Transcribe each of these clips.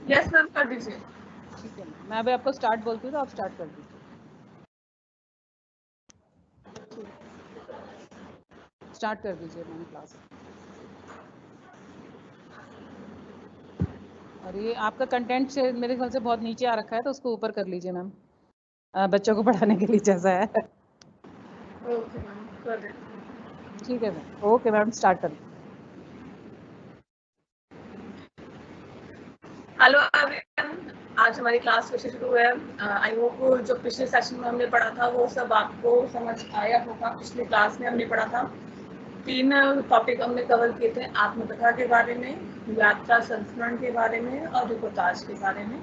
Yes ma'am, कर दीजिए। ठीक है, मैं अभी आपको स्टार्ट बोलती हूँ तो आप स्टार्ट कर दीजिए। स्टार्ट कर दीजिए मैम क्लास। और ये आपका कंटेंट से मेरे ख्याल से बहुत नीचे आ रखा है, तो उसको ऊपर कर लीजिए मैम, बच्चों को पढ़ाने के लिए जैसा है। ओके मैम, कर दें। ठीक है मैम, ओके मैम, स्टार्ट कर। हेलो एवरीवन, आज हमारी क्लास फिर से शुरू है। आई होप जो पिछले सेशन में हमने पढ़ा था वो सब आपको समझ आया होगा। पिछली क्लास में हमने पढ़ा था, 3 टॉपिक हमने कवर किए थे, आत्मकथा के बारे में, यात्रा संस्मरण के बारे में और रिपोर्टाज के बारे में।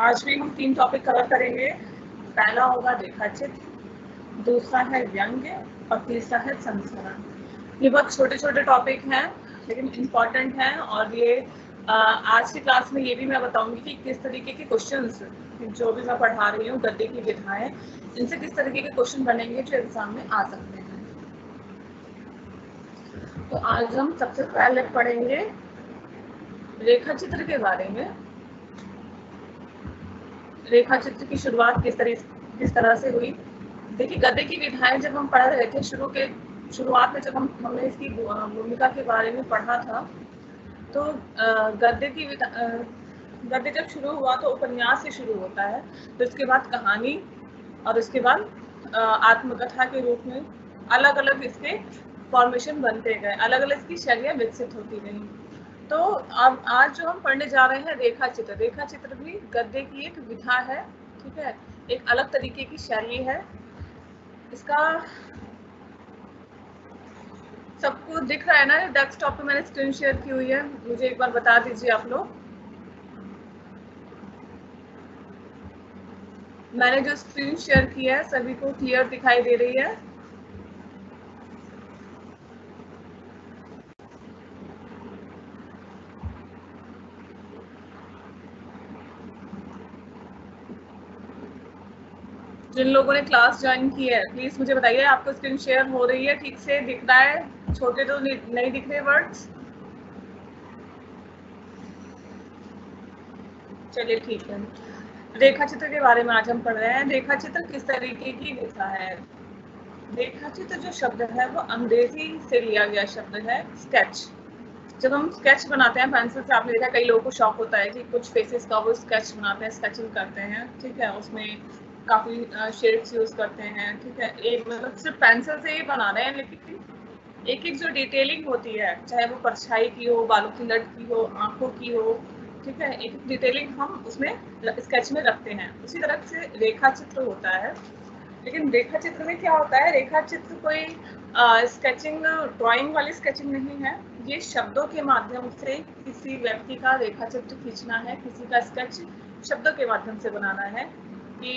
आज भी हम 3 टॉपिक कवर करेंगे। पहला होगा रेखाचित्र, दूसरा है व्यंग्य और तीसरा है संस्मरण। ये बहुत छोटे छोटे टॉपिक हैं लेकिन इम्पॉर्टेंट हैं, और ये आज की क्लास में ये भी मैं बताऊंगी कि किस तरीके के क्वेश्चंस जो भी मैं पढ़ा रही हूँ, गद्य की विधाएं, इनसे किस तरीके के क्वेश्चन बनेंगे जो एग्जाम में आ सकते हैं। तो आज हम सबसे पहले पढ़ेंगे रेखाचित्र के बारे में। रेखाचित्र की शुरुआत किस तरह से हुई। देखिए, गद्य की विधाएं जब हम पढ़ रहे थे शुरुआत में, जब हमने इसकी भूमिका के बारे में पढ़ा था, तो गद्य जब शुरू हुआ तो उपन्यास से शुरू होता है, तो इसके बाद कहानी, और उसके बाद आत्मकथा के रूप में अलग अलग इसके फॉर्मेशन बनते गए, अलग अलग इसकी शैलियाँ विकसित होती गई। तो अब आज जो हम पढ़ने जा रहे हैं रेखाचित्र, रेखाचित्र भी गद्य की एक विधा है, ठीक है, एक अलग तरीके की शैली है। इसका सबको दिख रहा है ना? डेस्कटॉप पे मैंने स्क्रीन शेयर की हुई है, मुझे एक बार बता दीजिए आप लोग। मैंने जो स्क्रीन शेयर की है सभी को क्लियर दिखाई दे रही है? जिन लोगों ने क्लास ज्वाइन की है प्लीज मुझे बताइए, आपको स्क्रीन शेयर हो रही है, ठीक से दिख रहा है? छोटे तो नहीं दिख रहे वर्ड्स? चलिए ठीक है। रेखाचित्र के बारे में आज हम पढ़ रहे हैं। रेखाचित्र किस तरीके की विधा है? रेखाचित्र जो शब्द है वो अंग्रेजी से लिया गया शब्द है, स्केच। जब हम स्केच बनाते हैं पेंसिल से, आपने देखा कई लोगों को शौक होता है कि कुछ फेसेस का वो स्केच बनाते हैं, स्केचिंग करते हैं, ठीक है, उसमें काफ़ी शेड्स यूज़ करते हैं, ठीक है। एक मतलब सिर्फ पेंसिल से ही बना रहे हैं, लेकिन एक एक जो डिटेलिंग होती है, चाहे वो परछाई की हो, बालों की लट की हो, आंखों की हो, ठीक है, एक डिटेलिंग हम उसमें स्केच में रखते हैं। उसी तरह से रेखा चित्र होता है। लेकिन रेखा चित्र में क्या होता है, रेखा चित्र कोई स्केचिंग, ड्राइंग वाली स्केचिंग नहीं है। ये शब्दों के माध्यम से किसी व्यक्ति का रेखा चित्र खींचना है, किसी का स्केच शब्दों के माध्यम से बनाना है। कि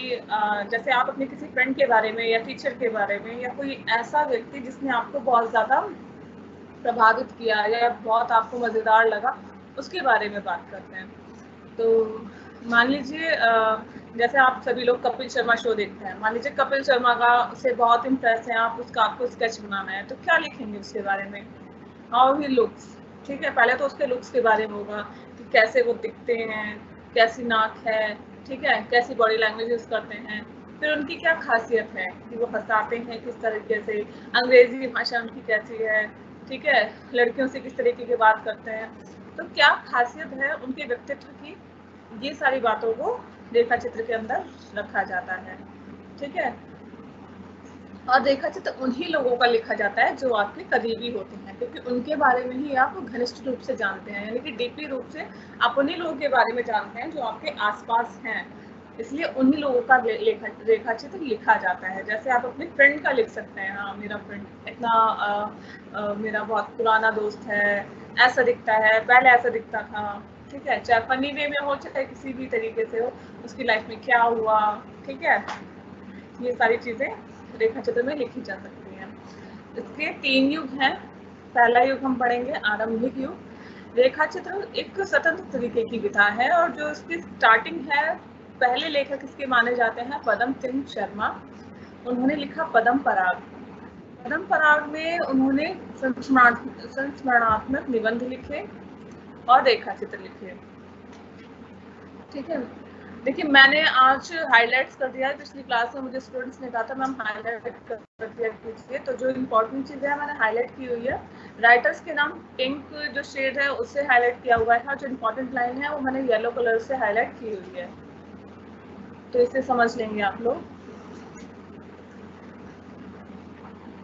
जैसे आप अपने किसी फ्रेंड के बारे में या टीचर के बारे में, या कोई ऐसा व्यक्ति जिसने आपको बहुत ज़्यादा प्रभावित किया या बहुत आपको मज़ेदार लगा, उसके बारे में बात करते हैं। तो मान लीजिए जैसे आप सभी लोग कपिल शर्मा शो देखते हैं, मान लीजिए कपिल शर्मा का से बहुत इम्प्रेस हैं आप, उसका आपको स्केच बनाना है, तो क्या लिखेंगे उसके बारे में? हाउ ही लुक्स, ठीक है, पहले तो उसके लुक्स के बारे में होगा कि कैसे वो दिखते हैं, कैसी नाक है, ठीक है, कैसी बॉडी लैंग्वेज यूज़ करते हैं, फिर उनकी क्या खासियत है कि वो हंसाते हैं किस तरीके से, अंग्रेजी भाषा उनकी कैसी है, ठीक है, लड़कियों से किस तरीके की बात करते हैं, तो क्या खासियत है उनके व्यक्तित्व की, ये सारी बातों को रेखा चित्र के अंदर रखा जाता है, ठीक है। और रेखा चित्र उन्हीं लोगों का लिखा जाता है जो आपके करीबी होते हैं, क्योंकि उनके बारे में ही आप घनिष्ठ रूप से जानते हैं, यानी कि डीपली रूप से आप उन्हीं लोगों के बारे में जानते हैं जो आपके आसपास हैं, इसलिए उन्हीं लोगों का रेखा चित्र लिखा जाता है। जैसे आप अपने फ्रेंड का लिख सकते हैं, हाँ मेरा फ्रेंड इतना मेरा बहुत पुराना दोस्त है, ऐसा दिखता है, पहले ऐसा दिखता था, ठीक है, चाहे फनी वे में हो चाहे किसी भी तरीके से हो, उसकी लाइफ में क्या हुआ, ठीक है, ये सारी चीज़ें रेखा चित्र में लिखी जा सकती हैं। इसके 3 युग हैं। पहला युग हम पढ़ेंगे आरंभिक युग। रेखा चित्र एक स्वतंत्र तरीके की विधा है, और जो इसकी स्टार्टिंग है, पहले लेखक इसके माने जाते हैं पदम सिंह शर्मा। उन्होंने लिखा पदम पराग। पदम पराग में उन्होंने संस्मरणात्मक निबंध लिखे और रेखा चित्र लिखे। ठीक है। देखिए मैंने आज हाइलाइट्स कर दिया है, पिछली क्लास में मुझे स्टूडेंट्स ने कहा था मैम हाइलाइट कर दिया कीजिए, तो जो इम्पोर्टेंट चीज़ें हैं मैंने हाईलाइट की हुई है। राइटर्स के नाम पिंक जो शेड है उससे हाईलाइट किया हुआ है, जो इम्पोर्टेंट लाइन है वो मैंने येलो कलर से हाईलाइट की हुई है, तो इसे समझ लेंगे आप लोग।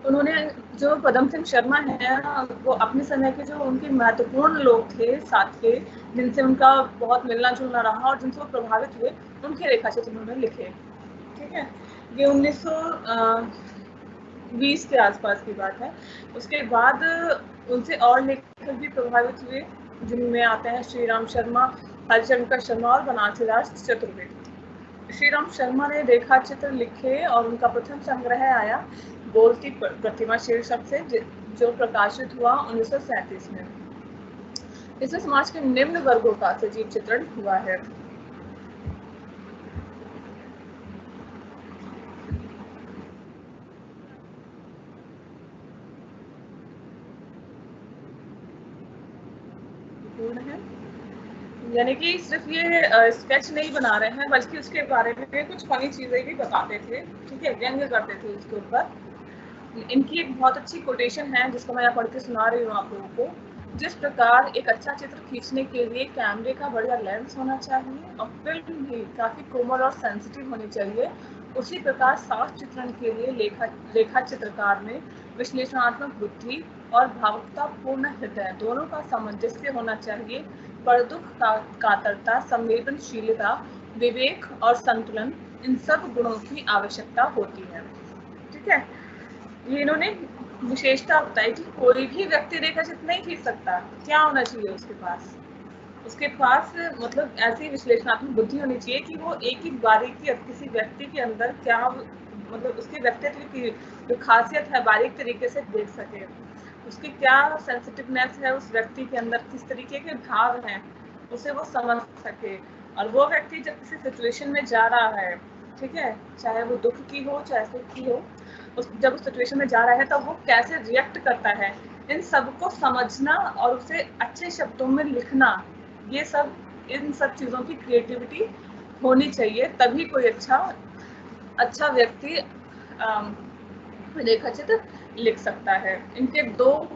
उन्होंने जो पदम सिंह शर्मा है वो अपने समय के जो उनके महत्वपूर्ण लोग थे साथ के, जिनसे उनका बहुत मिलना जुलना रहा और जिनसे वो प्रभावित हुए, उनके रेखा चित्र उन्होंने लिखे। ठीक है, ये 1920 के आसपास की बात है। उसके बाद उनसे और लेखक भी प्रभावित हुए, जिनमें आते हैं श्री राम शर्मा, हरिशंकर शर्मा और बनारसीदास चतुर्वेदी। श्री राम शर्मा ने रेखा चित्र लिखे और उनका प्रथम संग्रह आया बोलती प्रतिमा शीर्षक से, जो प्रकाशित हुआ 1937 में। इसमें समाज के निम्न वर्गों का सजीव चित्रण हुआ है। है यानी कि सिर्फ ये स्केच नहीं बना रहे हैं, बल्कि उसके बारे में कुछ फनी चीजें भी बताते थे। ठीक है, व्यंग्य करते थे उसके ऊपर। इनकी एक बहुत अच्छी कोटेशन है जिसको मैं यहाँ पढ़ के सुना रही हूँ आप लोगों को। जिस प्रकार एक अच्छा चित्र खींचने के लिए कैमरे का बढ़िया लेंस होना चाहिए और फिल्म भी काफी कोमल और सेंसिटिव होनी चाहिए, उसी प्रकार साफ चित्रण के लिए रेखा चित्रकार में विश्लेषणात्मक बुद्धि और भावुकतापूर्ण हृदय दोनों का सामंजस्य होना चाहिए। परदुख कातरता, संवेदनशीलता, विवेक और संतुलन, इन सब गुणों की आवश्यकता होती है। ठीक है, ये इन्होंने विशेषता बताई कि कोई भी व्यक्ति रेखा चित्र नहीं खींच सकता। क्या होना चाहिए उसके पास? उसके पास मतलब ऐसी विश्लेषणात्मक बुद्धि होनी चाहिए कि वो एक ही बारीकी किसी व्यक्ति के अंदर क्या मतलब उसके व्यक्तित्व की जो खासियत है बारीक तरीके से देख सके, उसकी क्या सेंसिटिवनेस है उस व्यक्ति के अंदर, किस तरीके के भाव हैं, उसे वो समझ सके। और वो व्यक्ति जब किसी सिचुएशन में जा रहा है, ठीक है, चाहे वो दुख की हो चाहे सुख की हो, जब उस सिचुएशन में जा रहा है तब वो कैसे रिएक्ट करता है, इन सब को समझना और उसे अच्छे शब्दों में लिखना, ये सब इन सब चीज़ों की क्रिएटिविटी होनी चाहिए, तभी कोई अच्छा व्यक्ति रेखा चित्र लिख सकता है। इनके 2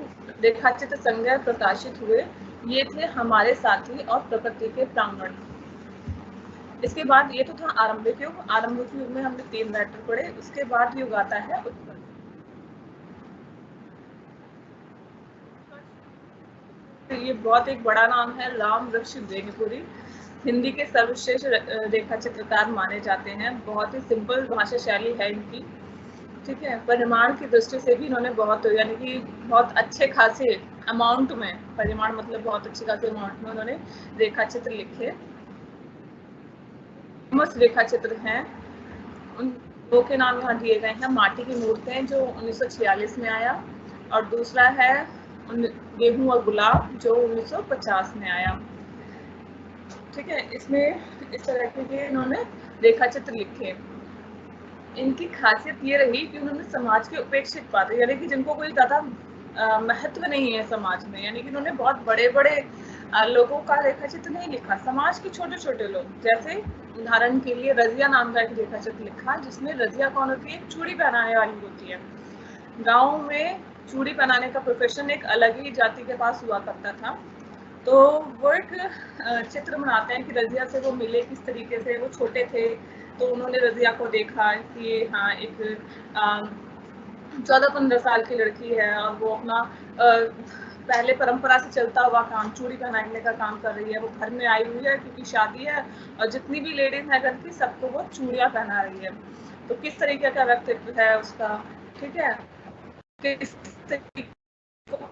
रेखा चित्र संग्रह प्रकाशित हुए, ये थे हमारे साथी और प्रकृति के प्रांगण। इसके बाद ये तो था आरंभिक युग। आरंभिक युग में हमने 3 राइटर पढ़े। उसके बाद युग आता है उत्कर्ष। ये बहुत एक बड़ा नाम है, राम वृक्ष वेगपुरी हिंदी के सर्वश्रेष्ठ रेखा चित्रकार माने जाते हैं। बहुत ही सिंपल भाषा शैली है इनकी। ठीक है, परिमाण की दृष्टि से भी इन्होंने बहुत यानी कि बहुत अच्छे खासे अमाउंट में, परिमाण मतलब बहुत अच्छे खासे अमाउंट में उन्होंने रेखा चित्र लिखे। फेमस रेखा चित्र हैं, उन 2 के नाम यहाँ दिए गए हैं। माटी की मूर्तें जो 1946 में आया, और दूसरा है गेहूं और गुलाब जो 1950 में आया। ठीक है, इसमें इस तरह के इन्होंने रेखा चित्र लिखे। इनकी खासियत ये रही कि उन्होंने समाज के उपेक्षित पात्र, यानी कि जिनको कोई ज़्यादा महत्व नहीं है समाज में, यानी कि उन्होंने बहुत बड़े-बड़े लोगों का रेखा चित्र नहीं लिखा, समाज के छोटे-छोटे लोग, जैसे उदाहरण के लिए रजिया नाम का एक रेखा चित्र लिखा, जिसमें रजिया कौन होती है? चूड़ी पहनाने वाली होती है। गाँव में चूड़ी पहनाने का प्रोफेशन एक अलग ही जाति के पास हुआ करता था, तो वो एक चित्र बनाते हैं कि रजिया से वो मिले किस तरीके से, वो छोटे थे तो उन्होंने रजिया को देखा कि हाँ एक 14-15 साल की लड़की है और वो अपना पहले परंपरा से चलता हुआ काम चूड़ी पहनाने का काम कर रही है, वो घर में आई हुई है क्योंकि शादी है और जितनी भी लेडीज है घर की सबको वो चूड़ियाँ पहना रही है, तो किस तरीके का व्यक्तित्व है उसका। ठीक है, किस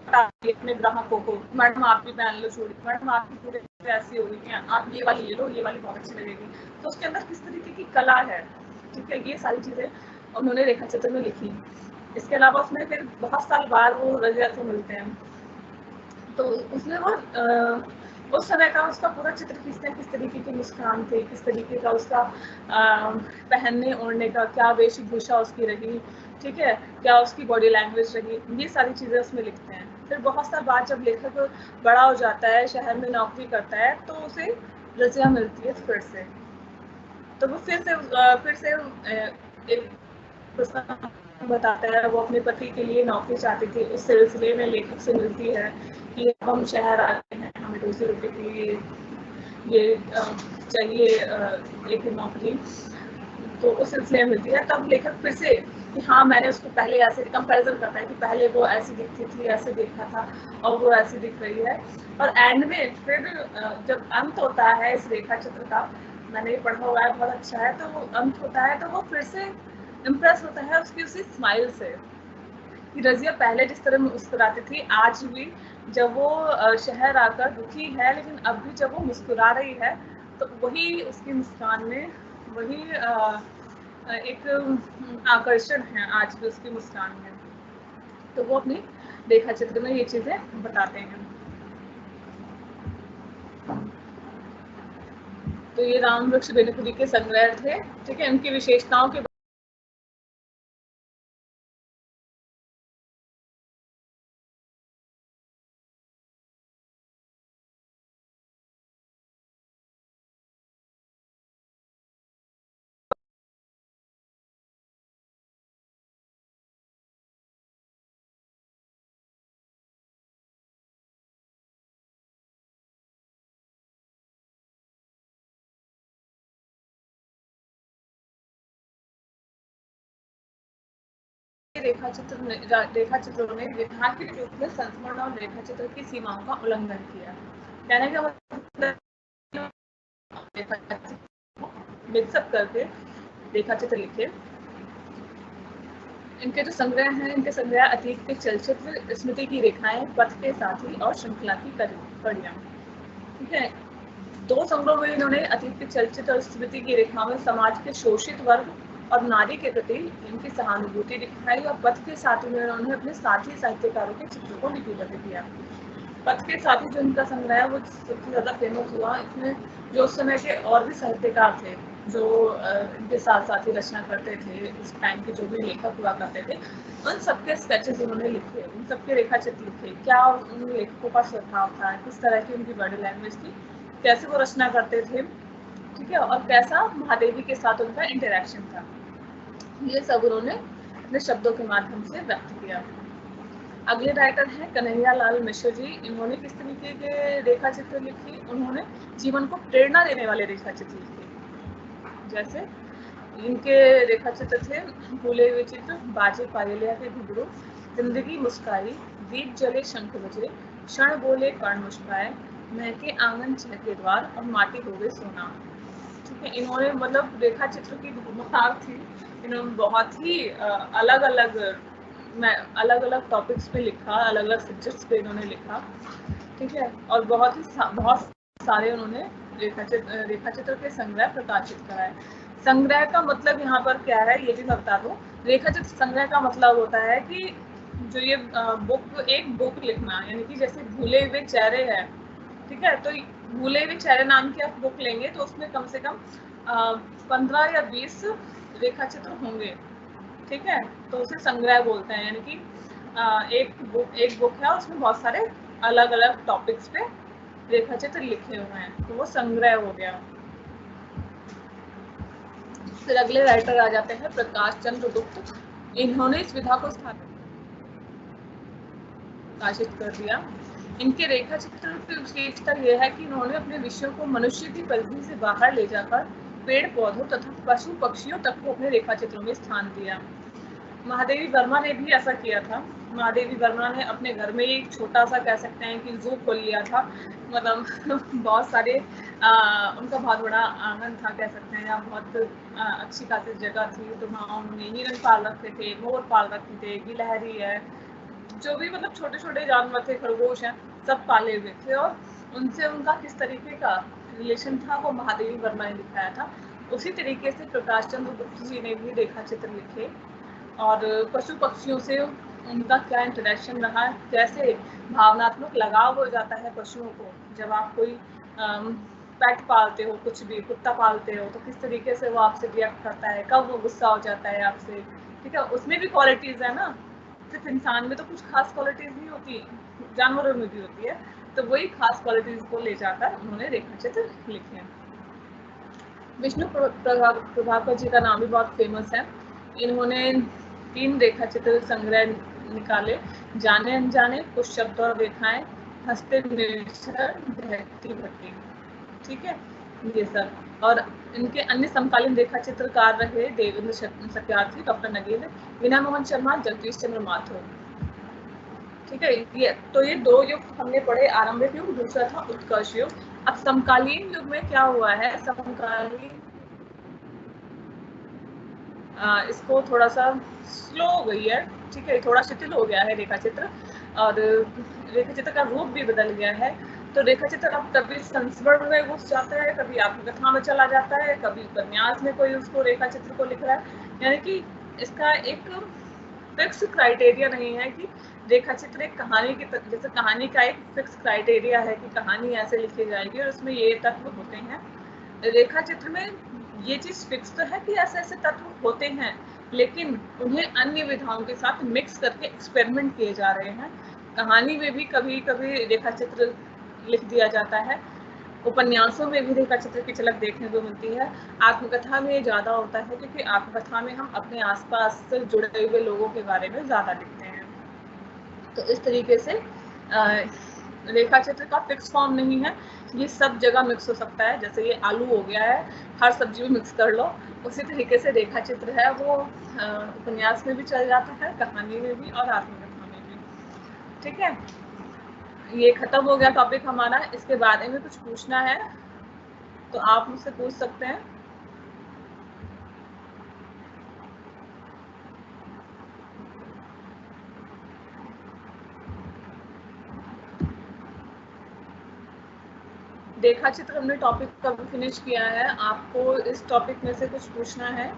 अपने ग्राहकों को, मैडम आप भी पहन लो चूड़ी, मैडम आपकी चूड़ी ऐसी होगी, आप ये वाली ले लो, ये वाली बहुत अच्छी लगेगी, तो उसके अंदर किस तरीके की कला है। ठीक है, ये सारी चीजें उन्होंने रेखा चित्र में लिखी। इसके अलावा उसमें फिर बहुत साल बाद वो रजिया से मिलते हैं, तो उसमें वो उस समय का उसका पूरा चित्र खींचते हैं, किस तरीके की मुस्कान थी, किस तरीके का उसका पहनने ओढ़ने का क्या वेशभूषा उसकी रही, ठीक है, क्या उसकी बॉडी लैंग्वेज रही, ये सारी चीज़ें उसमें लिखते हैं। फिर बहुत साल बाद जब लेखक बड़ा हो जाता है, शहर में नौकरी करता है, तो उसे रजिया मिलती है फिर से, तो वो फिर से एक प्रसंग बताता है। वो अपने पति के लिए नौकरी चाहती थी, उस सिलसिले में लेखक से मिलती है कि अब हम शहर आते हैं, हमें रोजी रोटी के लिए ये चाहिए एक नौकरी, तो उस सिलसिले में मिलती है। तब लेखक फिर से कि हाँ, मैंने उसको पहले ऐसे कंपैरिजन करता है कि पहले वो ऐसी दिखती थी, ऐसे देखा था, और वो ऐसी दिख रही है। और एंड में फिर जब अंत होता है इस रेखा चित्र का, मैंने ये पढ़ा हुआ है, बहुत अच्छा है, तो वो अंत होता है तो वो फिर से इम्प्रेस होता है उसकी उसी स्माइल से कि रजिया पहले जिस तरह मुस्कुराती थी, आज भी जब वो शहर आकर दुखी है, लेकिन अब भी जब वो मुस्कुरा रही है तो वही उसकी मुस्कान में वही एक आकर्षण है आज भी उसकी मुस्कान में। तो वो अपनी रेखा चित्र में ये चीजें बताते हैं। तो ये राम वृक्ष बेनीपुरी के संग्रह थे, ठीक है। इनकी विशेषताओं के रेखा चित्रों ने रेखांकित रूप में संस्मरण और रेखा चित्र की सीमाओं का उल्लंघन किया। कहने का मतलब मिक्सअप करके रेखा चित्र लिखे। इनके जो संग्रह हैं, इनके संग्रह अतीत के चलचित्र, स्मृति की रेखाएं, पथ के साथी और श्रृंखला की कड़ियां, ठीक है। दो संग्रह में इन्होंने अतीत के चलचित्र और स्मृति की रेखा में समाज के शोषित वर्ग और नारी के प्रति इनकी सहानुभूति दिखाई, और पथ के साथी में उन्होंने अपने साथी साहित्यकारों के चित्र को लिपिबद्ध किया। पथ के साथी जो इनका संग्रह है वो सबसे ज्यादा फेमस हुआ। इसमें जो उस समय के और भी साहित्यकार थे जो इनके साथ साथ ही रचना करते थे, इस टाइम के जो भी लेखक हुआ करते थे, उन सबके स्केचेस उन्होंने लिखे, उन सबके रेखा चित्र लिखे। क्या उन लेखकों का स्वभाव था, किस तरह की उनकी बॉडी लैंग्वेज थी, कैसे वो रचना करते थे, ठीक है, और कैसा महादेवी के साथ उनका इंटरेक्शन था, ये सब उन्होंने अपने शब्दों के माध्यम से व्यक्त किया। अगले राइटर हैं कन्हैया लाल मिश्र जी। इन्होंने किस तरीके के रेखा चित्र लिखे? उन्होंने जीवन को प्रेरणा देने वाले रेखा चित्र लिखे। जैसे इनके रेखा चित्र थे भूले हुए चित्र, बाजे पायलिया के घुघरू, जिंदगी मुस्काई, दीप जले शंख बजे, क्षण बोले कर्ण मुस्काए, महके आंगन चहके द्वार और माटी हो गए सोना, ठीक है। इन्होंने मतलब रेखा चित्र की धूमधार थी। इन्होंने बहुत ही अलग अलग टॉपिक्स पे लिखा, अलग अलग सब्जेक्ट्स पे इन्होंने लिखा, ठीक है। और बहुत सारे उन्होंने रेखा चित्र के संग्रह प्रकाशित कराए। संग्रह का मतलब यहाँ पर क्या है ये भी मैं बता दूं। रेखा चित्र संग्रह का मतलब होता है कि जो ये एक बुक लिखना, यानी कि जैसे भूले हुए चेहरे है, ठीक है, तो भूले हुए चेहरे नाम की आप बुक लेंगे तो उसमें कम से कम 15 या 20 रेखा चित्र होंगे, ठीक है। तो उसे संग्रह बोलते हैं, यानी कि एक बुक है, उसमें बहुत सारे अलग अलग टॉपिक्स पे रेखा चित्र लिखे हुए हैं, तो वो संग्रह हो गया। फिर अगले राइटर आ जाते हैं प्रकाश चंद्र गुप्त। इन्होंने इस विधा को प्रकाशित कर दिया। इनके रेखा चित्र की विशेषता यह है कि इन्होंने अपने विषयों को मनुष्य की परिधि से बाहर ले जाकर पेड़ पौधों तथा पशु पक्षियों तक को अपने रेखा चित्रों में स्थान दिया। महादेवी वर्मा ने भी ऐसा किया था। महादेवी वर्मा ने अपने घर में एक छोटा सा कह सकते हैं कि जू खोल लिया था, मतलब बहुत सारे उनका बहुत बड़ा आंगन था कह सकते हैं, या बहुत अच्छी खासी जगह थी, तो वहाँ उन्होंने हिरन पाल रखे थे, मोर पाल रखे थे, गिलहरी है, जो भी मतलब छोटे छोटे जानवर थे, खरगोश हैं, सब पाले हुए थे। और उनसे उनका किस तरीके का रिलेशन था वो महादेवी वर्मा ने दिखाया था। उसी तरीके से प्रकाश चंद्र गुप्त जी ने भी रेखा चित्र लिखे, और पशु पक्षियों से उनका क्या इंटरेक्शन रहा, कैसे भावनात्मक लगाव हो जाता है पशुओं को। जब आप कोई पेट पालते हो, कुछ भी कुत्ता पालते हो, तो किस तरीके से वो आपसे रिएक्ट करता है, कब वो गुस्सा हो जाता है आपसे, ठीक है। उसमें भी क्वालिटीज है ना, सिर्फ इंसान में तो कुछ खास क्वालिटीज नहीं होती, जानवरों में भी होती है। तो वही खास क्वालिटीज को ले जाकर उन्होंने रेखा चित्र लिखे हैं। विष्णु प्रभाकर जी का नाम भी बहुत फेमस है। इन्होंने 3 रेखा चित्र संग्रह निकाले, जाने अनजाने, कुछ शब्द और रेखाएं, हंसते निर्झर, बहती भट्टी, ठीक है ये सब। और इनके अन्य समकालीन रेखा चित्रकार रहे देवेंद्र सत्यार्थी, डॉक्टर नगेंद्र, वीना मोहन शर्मा, जगदीश चंद्र माथुर, ठीक है। ये 2 युग हमने पढ़े, आरंभिक युग, दूसरा था उत्कर्ष युग। अब समकालीन युग में क्या हुआ है, समकालीन इसको थोड़ा सा स्लो हो गई है, ठीक है, थोड़ा शिथिल हो गया है रेखा चित्र, और रेखा चित्र का रूप भी बदल गया है। तो रेखा चित्र अब कभी संस्मरण में घुस जाता है, कभी आत्मकथा में चला जाता है, कभी उपन्यास में कोई उसको रेखा चित्र को लिख रहा है। यानी कि इसका एक फिक्स क्राइटेरिया नहीं है कि रेखा चित्र एक कहानी की जैसे कहानी का एक फिक्स क्राइटेरिया है कि कहानी ऐसे लिखी जाएगी और उसमें ये तत्व होते हैं। रेखा चित्र में ये चीज फिक्स तो है कि ऐसे ऐसे तत्व होते हैं, लेकिन उन्हें अन्य विधाओं के साथ मिक्स करके एक्सपेरिमेंट किए जा रहे हैं। कहानी में भी कभी कभी रेखा चित्र लिख दिया जाता है, उपन्यासों में भी रेखा चित्र की झलक देखने को मिलती है। आत्मकथा में ये ज़्यादा होता है क्योंकि आत्मकथा में हम अपने आसपास से जुड़े हुए लोगों के बारे में ज़्यादा लिखते हैं। तो इस तरीके से रेखा चित्र का फिक्स फॉर्म नहीं है, ये सब जगह मिक्स हो सकता है। जैसे ये आलू हो गया है, हर सब्जी में मिक्स कर लो, उसी तरीके से रेखा चित्र है वो उपन्यास में भी चल जाता है, कहानी में भी और आत्मकथा में भी, ठीक है। ये खत्म हो गया टॉपिक हमारा। इसके बारे में कुछ पूछना है तो आप मुझसे पूछ सकते हैं। रेखा चित्र हमने टॉपिक कब फिनिश किया है, आपको इस टॉपिक में से कुछ पूछना है?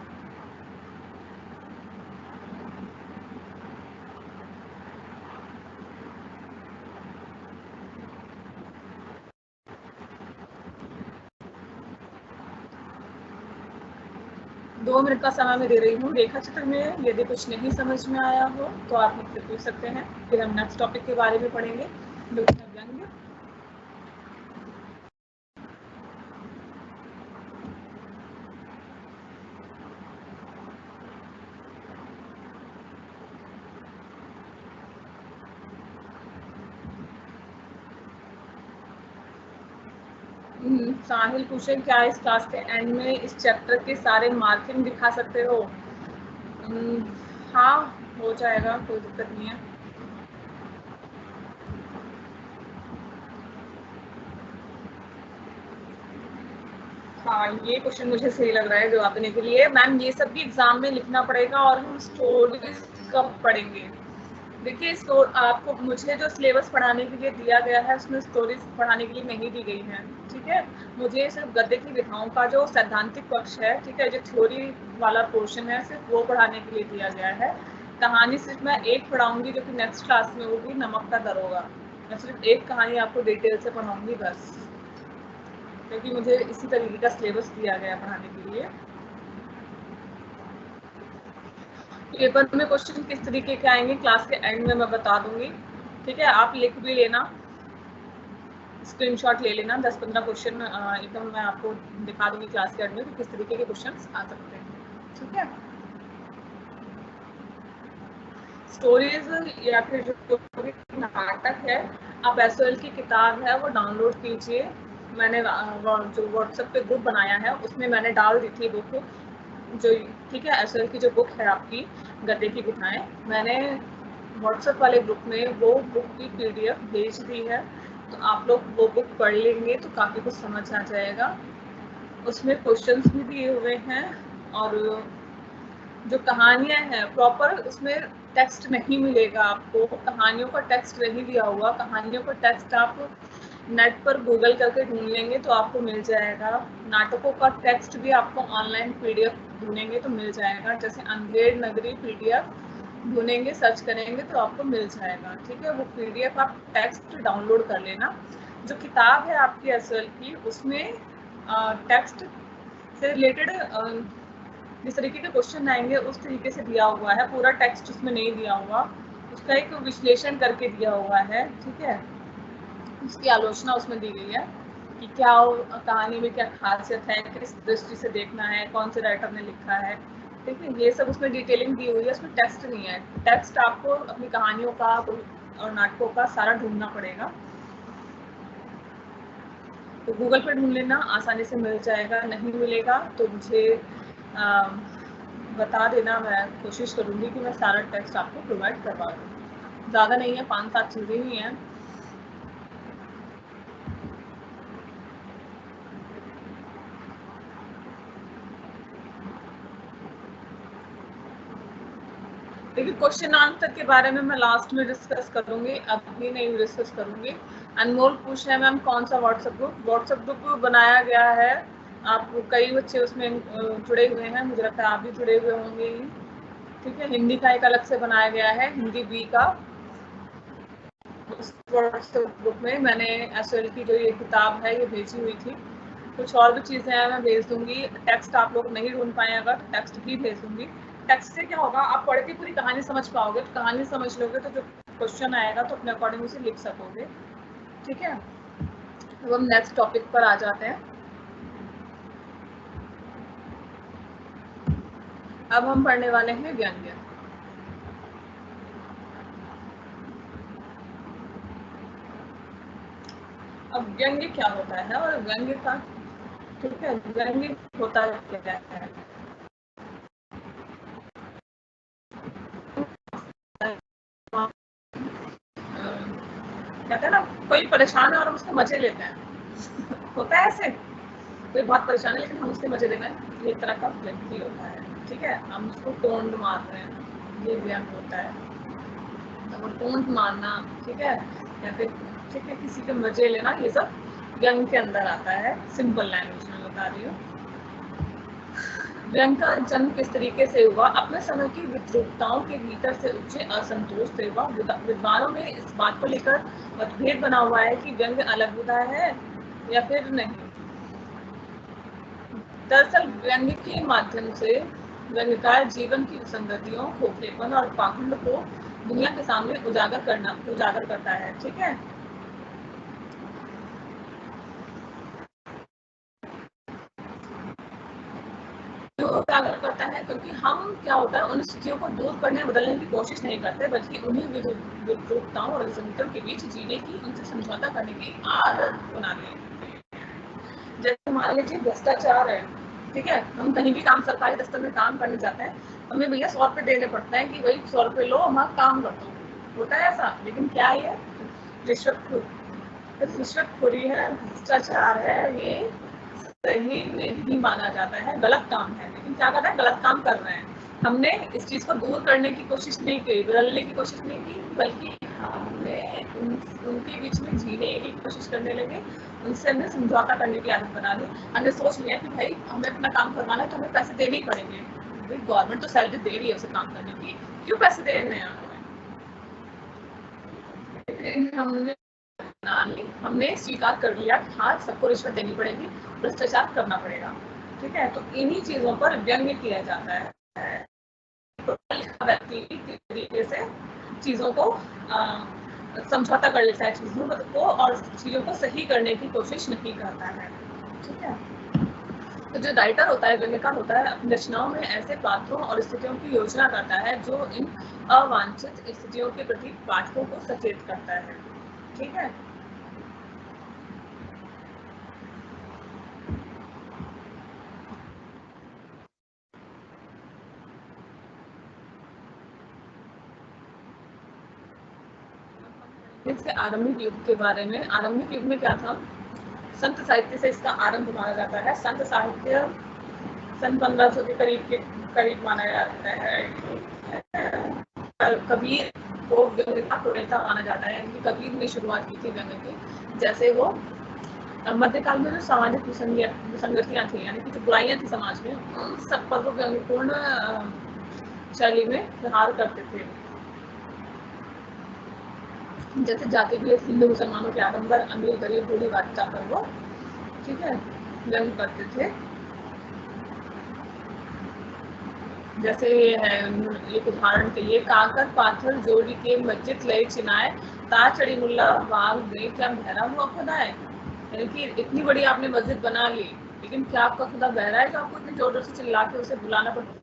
दो मिनट का समय मैं दे रही हूँ। रेखा चित्र में यदि कुछ नहीं समझ में आया हो तो आप मुझसे पूछ सकते हैं, फिर हम नेक्स्ट टॉपिक के बारे में पढ़ेंगे जो कि है व्यंग्य। साहिल पूछे क्या इस क्लास के एंड में इस चैप्टर के सारे मार्किंग दिखा सकते हो? हाँ, हो जाएगा, कोई दिक्कत नहीं है। हाँ, ये क्वेश्चन मुझे सही लग रहा है जवाब देने के लिए। मैम ये सब भी एग्जाम में लिखना पड़ेगा और हम स्टोरीज कब पढ़ेंगे? देखिए, आपको मुझे जो सिलेबस पढ़ाने के लिए दिया गया है उसमें स्टोरीज पढ़ाने के लिए नहीं दी गई है, ठीक है। मुझे सिर्फ गद्य की विधाओं का जो सैद्धांतिक पक्ष है, ठीक है, जो थ्योरी वाला पोर्शन है, सिर्फ वो पढ़ाने के लिए दिया गया है। कहानी सिर्फ मैं एक पढ़ाऊंगी जो कि नेक्स्ट क्लास में होगी, नमक का दरोगा। मैं सिर्फ एक कहानी आपको डिटेल से पढ़ाऊंगी बस, क्योंकि मुझे इसी तरीके का सिलेबस दिया गया पढ़ाने के लिए। पेपर में क्वेश्चन किस तरीके के आएंगे क्लास के एंड में मैं बता दूंगी, ठीक है। आप लिख भी लेना, स्क्रीनशॉट ले लेना, 10-15 क्वेश्चन एकदम मैं आपको दिखा दूंगी क्लास के एंड में कि किस तरीके के क्वेश्चंस आ सकते हैं, ठीक है। स्टोरीज या फिर जो नाटक है, आप SOL की किताब है वो डाउनलोड कीजिए। मैंने जो व्हाट्सएप पे ग्रुप बनाया है उसमें मैंने डाल दी थी बुक, जो ठीक है SOL की जो बुक है आपकी गद्य की विधाएं, मैंने व्हाट्सएप वाले ग्रुप में वो बुक की PDF भेज दी है। तो आप लोग वो बुक पढ़ लेंगे तो काफ़ी कुछ समझ आ जाएगा। उसमें क्वेश्चंस भी दिए हुए हैं और जो कहानियां हैं प्रॉपर उसमें टेक्स्ट नहीं मिलेगा आपको, कहानियों का टेक्स्ट नहीं दिया हुआ। कहानियों का टेक्स्ट आप नेट पर गूगल करके ढूंढ लेंगे तो आपको मिल जाएगा। नाटकों का टेक्स्ट भी आपको ऑनलाइन PDF ढूंढेंगे तो मिल जाएगा, जैसे अंधेर नगरी PDF ढूंढेंगे, सर्च करेंगे तो आपको मिल जाएगा, ठीक है। वो PDF आप टेक्स्ट डाउनलोड कर लेना। जो किताब है आपकी SOL की उसमें टेक्स्ट से रिलेटेड जिस तरीके के क्वेश्चन आएंगे उस तरीके से दिया हुआ है, पूरा टेक्स्ट उसमें नहीं दिया हुआ, उसका एक विश्लेषण करके दिया हुआ है, ठीक है। उसकी आलोचना उसमें दी गई है कि क्या कहानी में क्या खासियत है, किस दृष्टि से देखना है, कौन से राइटर ने लिखा है, ठीक है, ये सब उसमें डिटेलिंग दी हुई है। उसमें टेक्स्ट नहीं है। टेक्स्ट आपको अपनी कहानियों का और नाटकों का सारा ढूंढना पड़ेगा। तो गूगल पे ढूंढ लेना, आसानी से मिल जाएगा। नहीं मिलेगा तो मुझे बता देना, मैं कोशिश करूँगी कि मैं सारा टेक्स्ट आपको प्रोवाइड करवा दूँ। ज़्यादा नहीं है, 5-7 चीज़ें ही हैं। देखिए, क्वेश्चन आंसर के बारे में मैं लास्ट में डिस्कस करूंगी, अभी नहीं डिस्कस करूंगी। अनमोल पूछ रहे हैं मैम कौन सा व्हाट्सएप ग्रुप? व्हाट्सएप ग्रुप बनाया गया है, आप कई बच्चे उसमें जुड़े हुए हैं, मुझे लगता है आप भी जुड़े हुए होंगे ही, ठीक है। हिंदी का एक अलग से बनाया गया है, हिंदी बी का। उस व्हाट्सएप ग्रुप में मैंने एसएल की जो ये किताब है ये भेजी हुई थी। कुछ और भी चीज़ें हैं मैं भेज दूंगी। टेक्स्ट आप लोग नहीं ढूंढ पाए अगर तो टेक्स्ट भी भेज दूंगी। टेक्स्ट से क्या होगा, आप पढ़ के पूरी कहानी समझ पाओगे। तो कहानी समझ लोगे तो जो क्वेश्चन आएगा तो अपने अकॉर्डिंग उसे लिख सकोगे, ठीक है। अब हम नेक्स्ट टॉपिक पर आ जाते हैं। अब हम पढ़ने वाले हैं व्यंग्य। अब व्यंग्य क्या होता है और व्यंग्य का, ठीक है, व्यंग्य होता क्या है। कहते हैं ना, कोई परेशान है और हम उसके मजे लेते हैं होता है ऐसे, कोई बहुत परेशान है लेकिन हम उसके मजे ले रहे हैं, ये तरह का व्यक्ति होता है, ठीक है। हम उसको टोंड मार रहे हैं, ये व्यंग्य होता है। तो टोंड मारना, ठीक है, या फिर ठीक है किसी के मजे लेना, ये सब व्यंग्य के अंदर आता है। सिंपल लैंग्वेज में बता रही हूँ। व्यंग्य का जन्म किस तरीके से हुआ? अपने समय की विद्रूपताओं के भीतर से उपजे असंतोष से हुआ। विद्वानों में इस बात को लेकर मतभेद बना हुआ है कि व्यंग्य अलग विधा है या फिर नहीं। दरअसल व्यंग्य के माध्यम से व्यंग्यकार जीवन की विसंगतियों, खोखलेपन और पाखंड को दुनिया के सामने उजागर करता है, ठीक है। उजागर करता है क्योंकि हम क्या होता है, उन स्थितियों को दूर करने बदलने की कोशिश नहीं करते, बल्कि उन्हीं विद्रूपताओं और विसंगतियों के बीच जीने की, उनसे समझौता करने की आदत बनाते हैं। जैसे मान लीजिए भ्रष्टाचार है, ठीक है, हम कहीं भी काम, सरकारी दफ्तर में काम करने जाते हैं, हमें भैया 100 रुपये देने पड़ते हैं कि भाई 100 रुपये लो, हमारा काम कर दो, होता है ऐसा। लेकिन क्या ये रिश्वतखोरी है, भ्रष्टाचार है, ये सही नहीं माना जाता है, गलत काम है। लेकिन क्या कर रहे हैं, गलत काम कर रहे हैं। हमने इस चीज को दूर करने की कोशिश नहीं की, बदलने की कोशिश नहीं की, बल्कि हमने उनके बीच में जीने की कोशिश करने लगे, उनसे हमने समझौता करने की आदत बना ली। हमने सोच लिया कि भाई हमें अपना काम करवाना है तो हमें पैसे देने ही पड़ेंगे, भाई गवर्नमेंट तो सैलरी दे रही है उसे काम करने की, क्यों पैसे दे रहे हैं हमें। हमने स्वीकार कर लिया कि हाँ सबको रिश्वत देनी पड़ेगी, भ्रष्टाचार करना पड़ेगा, ठीक है। तो इन्हीं चीजों पर व्यंग्य किया जाता है। व्यक्ति किस तरीके से चीजों को समझौता कर लेता है चीजों को, और चीजों को सही करने की कोशिश नहीं करता है, ठीक है। तो जो राइटर होता है, व्यंग्यकार होता है, अपनी रचनाओं में ऐसे पात्रों और स्थितियों की योजना करता है जो इन अवांछित स्थितियों के प्रति पाठकों को सचेत करता है, ठीक है। इसके आरंभिक युग के बारे में। आरंभिक युग में क्या था, संत साहित्य से इसका आरंभ माना जाता है। संत साहित्य सन 1500 के करीब माना जाता है। कबीर को व्यंग्य का प्रणेता माना जाता है, कि कबीर ने शुरुआत की थी व्यंग्य की। जैसे वो मध्यकाल में जो सामाजिक विसंगतियां थी, यानी कि जो बुराइयां थी समाज में, उन सब पर वो व्यंग्यपूर्ण शैली में व्यवहार करते थे। जैसे जाति भेद, हिंदू मुसलमानों के आडंबर, अमीर गरीब बूढ़ी बादशाह पर वो, ठीक है, व्यंग्य करते थे। जैसे है एक उदाहरण के लिए, काकर पाथर जोड़ी के मस्जिद लय चिनाए, ता चढ़ी मुल्ला बाग दे क्या बहरा हुआ खुदा है। यानी कि इतनी बड़ी आपने मस्जिद बना ली, लेकिन क्या आपका खुदा बहरा है जो आपको इतनी जोर से चिल्ला के उसे बुलाना पड़ता?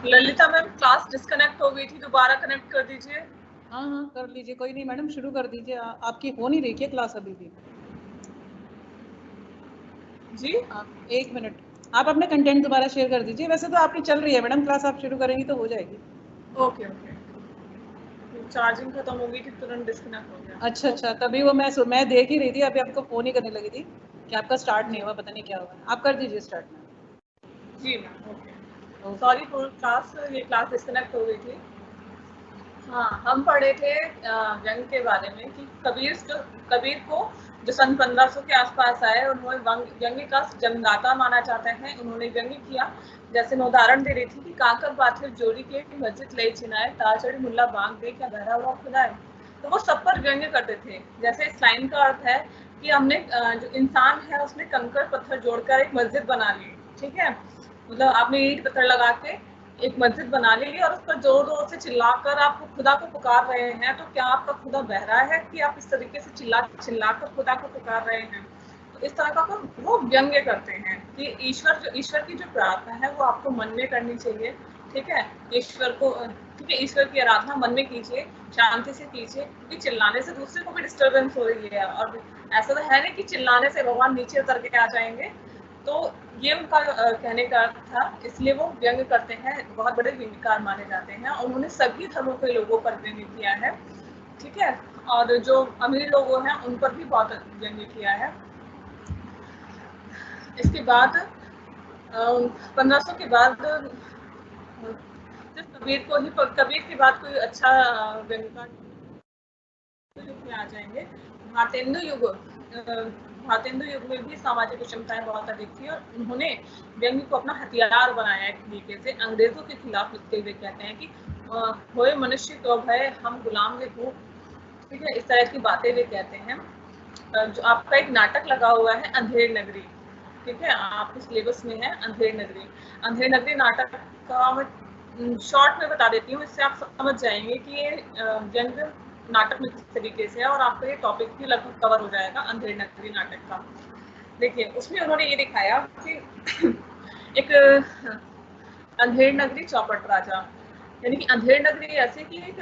ललिता मैम, क्लास डिस्कनेक्ट हो गई थी, दोबारा कनेक्ट कर दीजिए। हाँ हाँ कर लीजिए, कोई नहीं मैडम, शुरू कर दीजिए। आपकी हो नहीं रही है क्लास अभी भी? जी एक मिनट, आप अपने कंटेंट दोबारा शेयर कर दीजिए। वैसे तो आपकी चल रही है मैडम क्लास, आप शुरू करेंगी तो हो जाएगी। ओके ओके, चार्जिंग खत्म हो गई थी, तुरंत डिस्कनेक्ट हो गया। अच्छा अच्छा, तभी वो मैं देख ही रही थी, अभी आपको फोन ही करने लगी थी कि आपका स्टार्ट नहीं हुआ, पता नहीं क्या हुआ। आप कर दीजिए स्टार्ट में। जी ma'am, okay. Sorry for class, ये क्लास डिस्कनेक्ट हो गई थी। हाँ, हम पढ़े थे व्यंग के बारे में कि कबीर को जो सन 1500 के आसपास आए, उन्होंने व्यंग्य का जन्मदाता माना जाते हैं। उन्होंने व्यंग्य किया, जैसे मैं उदाहरण दे रही थी कि काकर पाथर जोड़ी के मस्जिद ले चिनाए, ताचड़ी मुल्ला बाग दे क्या बहरा हुआ खुदा है। तो वो सब पर व्यंग्य करते थे। जैसे इस लाइन का अर्थ है कि हमने जो इंसान है उसने कंकड़ पत्थर जोड़कर एक मस्जिद बना ली, ठीक है। मतलब आपने ईंट पत्थर लगा के एक मस्जिद बना ली और उस पर जोर जोर से चिल्लाकर आप खुदा को पुकार रहे हैं, तो क्या आपका खुदा बहरा है कि आप इस तरीके से चिल्लाकर खुदा को पुकार रहे हैं? तो इस तरह का वो व्यंग्य करते हैं कि ईश्वर की जो प्रार्थना है वो आपको मन में करनी चाहिए, ठीक है। ईश्वर की आराधना मन में कीजिए, शांति से कीजिए, क्योंकि चिल्लाने से दूसरे को भी डिस्टर्बेंस हो रही है। और ऐसा तो है नहीं कि चिल्लाने से भगवान नीचे उतर के आ जाएंगे। तो ये उनका कहने का अर्थ था, इसलिए वो व्यंग्य करते हैं, बहुत बड़े व्यंग्यकार माने जाते हैं। और उन्होंने सभी धर्मों के लोगों पर व्यंग्य किया है, ठीक है। और जो अमीर लोग हैं उन पर भी बहुत व्यंग्य किया है। इसके बाद 1500 के बाद कबीर के बाद कोई अच्छा व्यंग्यकार युग में आ जाएंगे। भारतेंदु युग में भी सामाजिक विषमताएं बहुत अधिक थी और उन्होंने व्यंग्य को अपना हथियार बनाया एक तरीके से। अंग्रेजों के खिलाफ लिखते हुए कहते हैं कि होए मनुष्य तो भय हम गुलाम में हो, ठीक है। इस तरह की बातें वे कहते हैं। जो आपका एक नाटक लगा हुआ है अंधेर नगरी, ठीक है, आपके सिलेबस में है अंधेर नगरी। अंधेर नगरी नाटक का मैं शॉर्ट में बता देती हूँ, इससे आप समझ जाएंगे कि ये व्यंग्य नाटक में किस तरीके से है और आपका ये टॉपिक भी लगभग कवर हो जाएगा अंधेर नगरी नाटक का। देखिए, उसमें उन्होंने ये दिखाया कि एक अंधेर नगरी चौपट राजा, यानी कि अंधेर नगरी ऐसे कि एक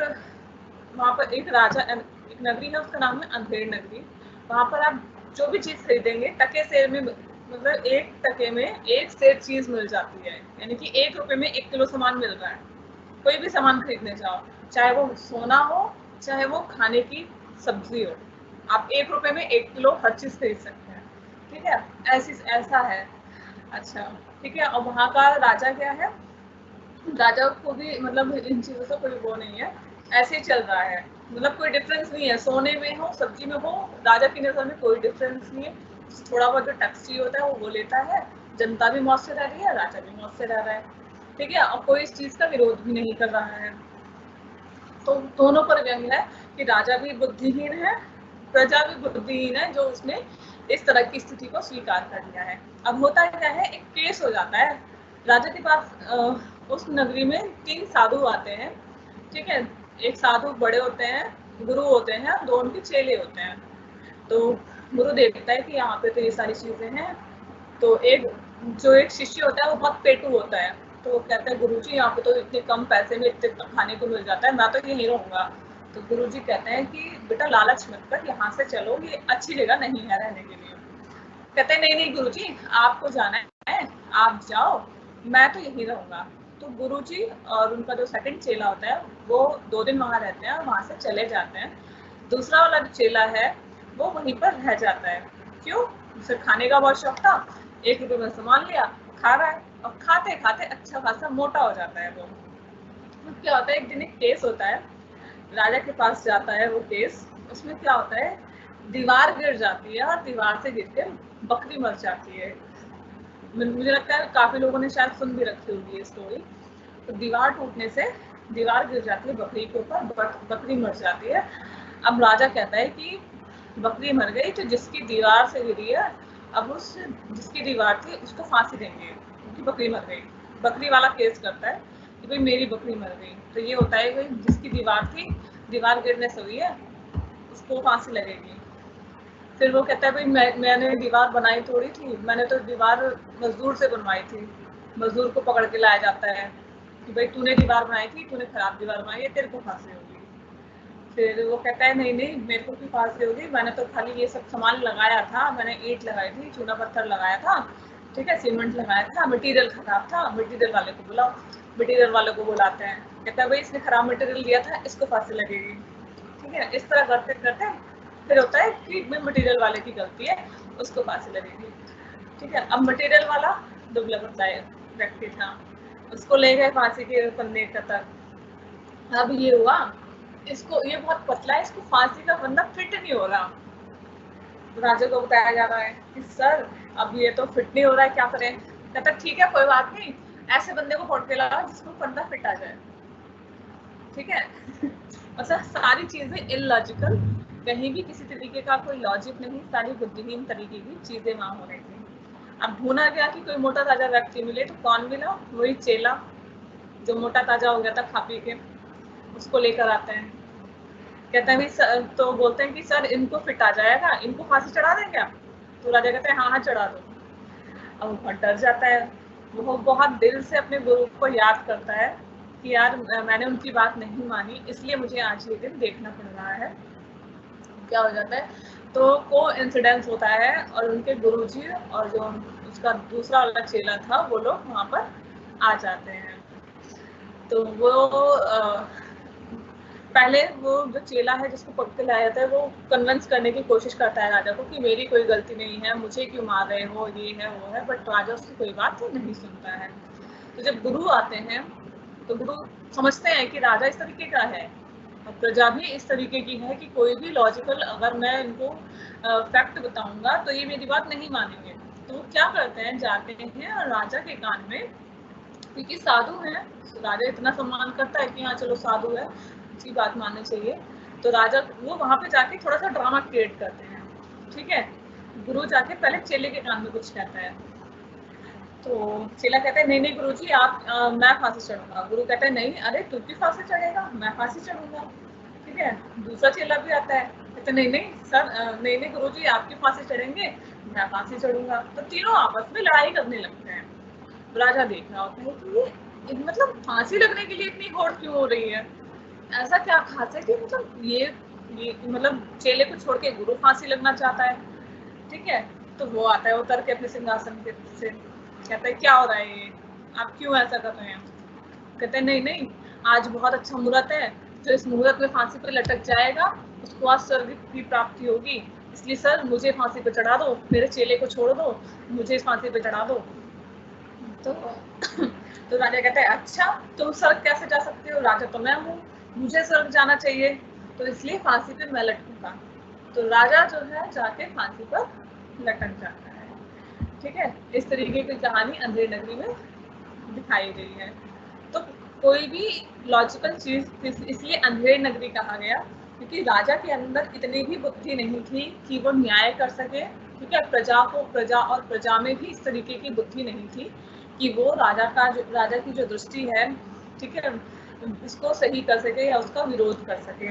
वहाँ पर एक राजा, एक नगरी है, उसका नाम है अंधेर नगरी। वहाँ पर आप जो भी चीज़ खरीदेंगे टके सेर में, मतलब एक टके में एक सेर चीज़ मिल जाती है, यानी कि 1 रुपए में 1 किलो सामान मिल रहा है। कोई भी सामान खरीदने जाओ, चाहे वो सोना हो, चाहे वो खाने की सब्जी हो, आप 1 रुपए में 1 किलो हर चीज़ खरीद सकते हैं, ठीक है। ऐसा है। अच्छा, ठीक है। और वहाँ का राजा क्या है, राजा को भी मतलब इन चीजों से कोई वो नहीं है, ऐसे ही चल रहा है, मतलब कोई डिफरेंस नहीं है, सोने में हो सब्जी में हो, राजा की नजर में कोई डिफरेंस नहीं है। थोड़ा बहुत जो टैक्स चाहिए होता है वो लेता है, जनता भी मौज से रह रही है, राजा भी मौज से रह रहा है, ठीक है। और कोई इस चीज का विरोध भी नहीं कर रहा है। तो दोनों पर व्यंग है कि राजा भी बुद्धिहीन है, प्रजा भी बुद्धिहीन है, जो उसने इस तरह की स्थिति को स्वीकार कर लिया है। अब होता क्या है, एक केस हो जाता है राजा के पास। उस नगरी में 3 साधु आते हैं, ठीक है। एक साधु बड़े होते हैं, गुरु होते हैं, 2 उनके चेले होते हैं। तो गुरु देखता है कि यहाँ पे तो ये सारी चीजें हैं। तो एक शिष्य होता है वो बहुत पेटू होता है, तो वो कहता है गुरुजी यहाँ पे तो इतने कम पैसे में इतने खाने को मिल जाता है, मैं तो यहीं रहूंगा। तो गुरुजी कहते हैं कि बेटा लालच मत कर, यहाँ से चलो, ये अच्छी जगह नहीं है रहने के लिए। कहते हैं नहीं नहीं गुरुजी, आपको जाना है आप जाओ, मैं तो यहीं रहूंगा। तो गुरुजी और उनका जो सेकंड चेला होता है वो 2 दिन वहां रहते हैं और वहां से चले जाते हैं। दूसरा वाला जो चेला है वो वहीं पर रह जाता है। क्यों? उसे खाने का बहुत शौक था, 1 रुपये में सामान लिया, खा रहा है, और खाते खाते अच्छा खासा मोटा हो जाता है वो। तो क्या होता है, एक दिन एक केस होता है, राजा के पास जाता है वो केस। उसमें क्या होता है, दीवार गिर जाती है और दीवार से गिरकर बकरी मर जाती है। मुझे लगता है काफी लोगों ने शायद सुन भी रखी होगी ये स्टोरी। तो दीवार टूटने से दीवार गिर जाती है बकरी के ऊपर, बकरी मर जाती है। अब राजा कहता है कि बकरी मर गई तो जिसकी दीवार से गिरी है, अब उस जिसकी दीवार थी उसको फांसी देंगे क्योंकि बकरी मर गई। बकरी वाला केस करता है कि भाई मेरी बकरी मर गई, तो ये होता है कि जिसकी दीवार थी, दीवार गिरने से हुई है, उसको फांसी लगेगी। फिर वो कहता है भाई मैंने दीवार बनाई थोड़ी थी, मैंने तो दीवार मजदूर से बनवाई थी। मजदूर को पकड़ के लाया जाता है कि भाई तूने दीवार बनाई थी, तूने खराब दीवार बनाई है, तेरे को फांसी होगी। फिर वो कहता है नहीं नहीं मेरे को क्यों फांसी होगी, मैंने तो खाली ये सब सामान लगाया था, मैंने ईंट लगाई थी, चूना पत्थर लगाया था, ठीक है, सीमेंट लगाया था, मटेरियल खराब था, मटेरियल वाले को बुलाओ। मटेरियल वाले को बुलाते हैं, कहता है भाई इसने खराब मटेरियल दिया था, इसको फांसी लगेगी। ठीक है, इस तरह करते करते फिर होता है कि मटेरियल वाले की गलती है, उसको फांसी लगेगी। ठीक है, अब मटेरियल वाला दुबला पतला व्यक्ति था, उसको ले गए फांसी के फंदे तक। अब ये हुआ, इसको ये बहुत पतला है, इसको फांसी का फंदा फिट नहीं हो रहा। तो राजा को बताया जा रहा है कि सर अब ये तो फिट नहीं हो रहा है, क्या करें? कहता ठीक है कोई बात नहीं, ऐसे बंदे को पकड़ के लाओ जिसको फंदा फिट आ जाए। ठीक है मतलब सारी चीजें इलॉजिकल, कहीं भी किसी तरीके का कोई लॉजिक नहीं, सारी बुद्धिहीन तरीके की चीजें वहां हो रही थी। अब ढूंढा गया कि कोई मोटा ताजा व्यक्ति मिले, तो कौन मिला? वही चेला जो मोटा ताजा हो गया था खा पी के, उसको लेकर आते हैं। कहते हैं सर, तो बोलते हैं कि सर इनको फिट आ जाएगा, इनको फांसी चढ़ा दें क्या? तो राजा कहते हैं हाँ हाँ चढ़ा दो। अब वो बहुत डर जाता है, वो बहुत दिल से अपने गुरु को याद करता है कि यार मैंने उनकी बात नहीं मानी, इसलिए मुझे आज ये दिन देखना पड़ रहा है। क्या हो जाता है, तो को इंसिडेंस होता है और उनके गुरुजी और जो उसका दूसरा वाला चेला था वो लोग वहां पर आ जाते हैं। तो वो पहले वो जो चेला है जिसको पकड़ के लाया जाता है, वो कन्विंस करने की कोशिश करता है राजा को कि मेरी कोई गलती नहीं है, मुझे क्यों मार रहे हो, ये है वो है, बट राजा उसकी कोई बात नहीं सुनता है। तो जब गुरु आते हैं तो गुरु समझते हैं कि राजा इस तरीके का है और प्रजा भी इस तरीके की है कि कोई भी लॉजिकल अगर मैं इनको फैक्ट बताऊंगा तो ये मेरी बात नहीं मानेंगे। तो वो क्या करते हैं, जाते हैं और राजा के कान में, क्योंकि साधु है, राजा इतना सम्मान करता है कि हाँ चलो साधु है, उसकी बात माननी चाहिए। तो राजा वो वहां पे जाके थोड़ा सा ड्रामा क्रिएट करते हैं। ठीक है, गुरु जाके पहले चेले के कान में कुछ कहता है, तो चेला कहता है नहीं नहीं गुरुजी आप मैं फांसी चढ़ूंगा। गुरु कहता है नहीं, अरे तू भी फांसी चढ़ेगा, मैं फांसी चढ़ूंगा। ठीक है, दूसरा चेला भी आता है, कहता नहीं नहीं सर नहीं नहीं गुरुजी आपकी फांसी चढ़ेंगे, मैं फांसी चढ़ूंगा। तो तीनों आपस में लड़ाई करने लगते हैं। राजा देख रहा होता है कि ये मतलब फांसी लगने के लिए इतनी होड़ क्यों हो रही है, ऐसा क्या खास है कि मतलब ये मतलब चेले को छोड़ के गुरु फांसी लगना चाहता है। ठीक है, तो वो आता है उतर के अपने सिंहासन से, कहता है क्या हो रहा है ये, आप क्यों ऐसा कर रहे हैं? कहते हैं नहीं नहीं आज बहुत अच्छा मुहूर्त है, जो इस मुहूर्त में फांसी पर लटक जाएगा उसको आज स्वर्ग की प्राप्ति होगी, इसलिए सर मुझे फांसी पे चढ़ा दो, मेरे चेले को छोड़ दो, मुझे इस फांसी पे चढ़ा दो। तो तो राजा कहता है अच्छा तुम स्वर्ग कैसे जा सकते हो, राजा तो मैं हूँ, मुझे स्वर्ग जाना चाहिए, तो इसलिए फांसी पे मैं लटकूंगा। तो राजा जो है जाके फांसी पर लटक जाता है। ठीक है, इस तरीके की कहानी अंधेरी नगरी में दिखाई गई है। तो कोई भी लॉजिकल चीज इसलिए अंधेरी नगरी कहा गया क्योंकि राजा के अंदर इतनी भी बुद्धि नहीं थी कि वो न्याय कर सके। ठीक है, प्रजा और प्रजा में भी इस तरीके की बुद्धि नहीं थी कि वो राजा की जो दृष्टि है, ठीक है, इसको सही कर सके या उसका विरोध कर सके।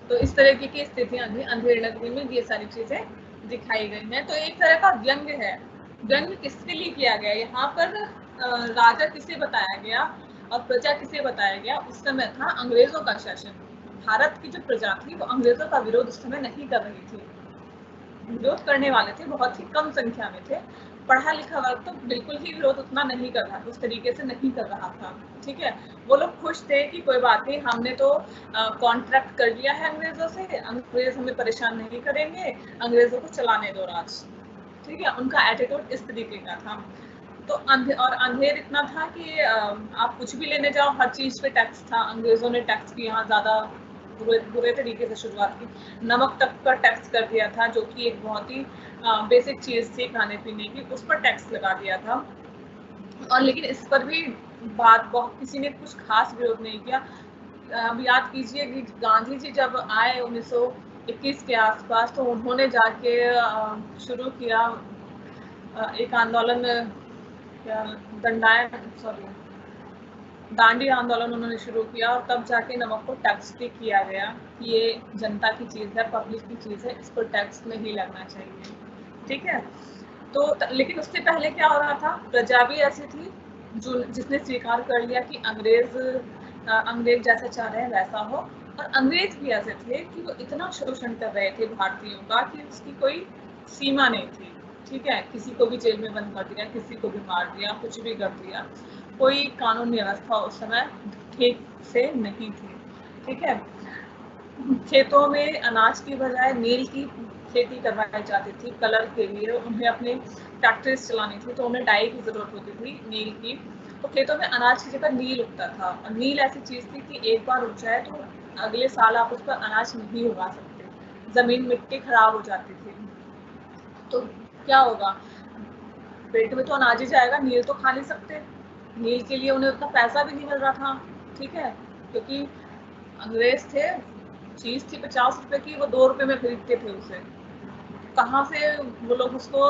तो इस तरीके की स्थितियां भी अंधेरी नगरी में ये सारी चीजें दिखाई गई हैं। तो एक तरह का व्यंग्य है। व्यंग्य किसके लिए किया गया, यहाँ पर राजा किसे बताया गया और प्रजा किसे बताया गया। उस समय था अंग्रेजों का शासन। भारत की जो प्रजा थी वो अंग्रेजों का विरोध उस समय नहीं कर रही थी। विरोध करने वाले थे बहुत ही कम संख्या में थे। पढ़ा लिखा वर्ग तो बिल्कुल ही विरोध उतना नहीं कर रहा, उस तरीके से नहीं कर रहा था। ठीक है, वो लोग खुश थे कि कोई बात नहीं, हमने तो कॉन्ट्रैक्ट कर लिया है अंग्रेजों से, अंग्रेज हमें परेशान नहीं करेंगे, अंग्रेजों को चलाने दो राज। ठीक है, उनका एटीट्यूड इस तरीके का था। तो अंधेर इतना था कि आप कुछ भी लेने जाओ, हर चीज पे टैक्स था। अंग्रेजों ने टैक्स की यहाँ ज्यादा बुरे तरीके से शुरुआत की। नमक तक का टैक्स कर दिया था, जो कि एक बहुत ही बेसिक चीज थी खाने पीने की, उस पर टैक्स लगा दिया था। और लेकिन इस पर भी बहुत किसी ने कुछ खास विरोध नहीं किया। अब याद कीजिए कि गांधी जी जब आए 1921 के आसपास, तो उन्होंने जाके शुरू किया एक आंदोलन, दांडी आंदोलन उन्होंने शुरू किया, और तब जाके नमक को टैक्स भी किया गया कि ये जनता की चीज है, पब्लिक की चीज है, इस पर टैक्स नहीं लगना चाहिए। ठीक है, तो लेकिन उससे पहले क्या हो रहा था, प्रजा भी ऐसी थी जो जिसने स्वीकार कर लिया कि अंग्रेज जैसा चाह रहे हैं वैसा हो। और अंग्रेज भी ऐसे थे कि वो इतना शोषण कर रहे थे भारतीयों का कि उसकी कोई सीमा नहीं थी। ठीक है, किसी को भी जेल में बंद कर दिया, किसी को भी मार दिया, कुछ भी कर दिया, कोई कानून व्यवस्था उस समय ठीक से नहीं थी। ठीक है, खेतों में अनाज की बजाय नील की खेती करवाई जाती थी कलर के लिए। उन्हें अपने फैक्ट्रीज चलानी थी तो उन्हें डाई की जरूरत होती थी, नील की। तो खेतों में अनाज की जगह नील उगता था, और नील ऐसी चीज थी कि एक बार उग जाए तो अगले साल आप उस पर अनाज नहीं उगा सकते, जमीन मिट्टी खराब हो जाती थी। तो क्या होगा, पेट में तो अनाज ही जाएगा, नील तो खा नहीं सकते। नील के लिए उन्हें उतना पैसा भी नहीं मिल रहा था। ठीक है, क्योंकि अंग्रेज थे, चीज थी 50 रुपए की, वो 2 रुपए में खरीदते थे उसे। कहाँ से वो लोग उसको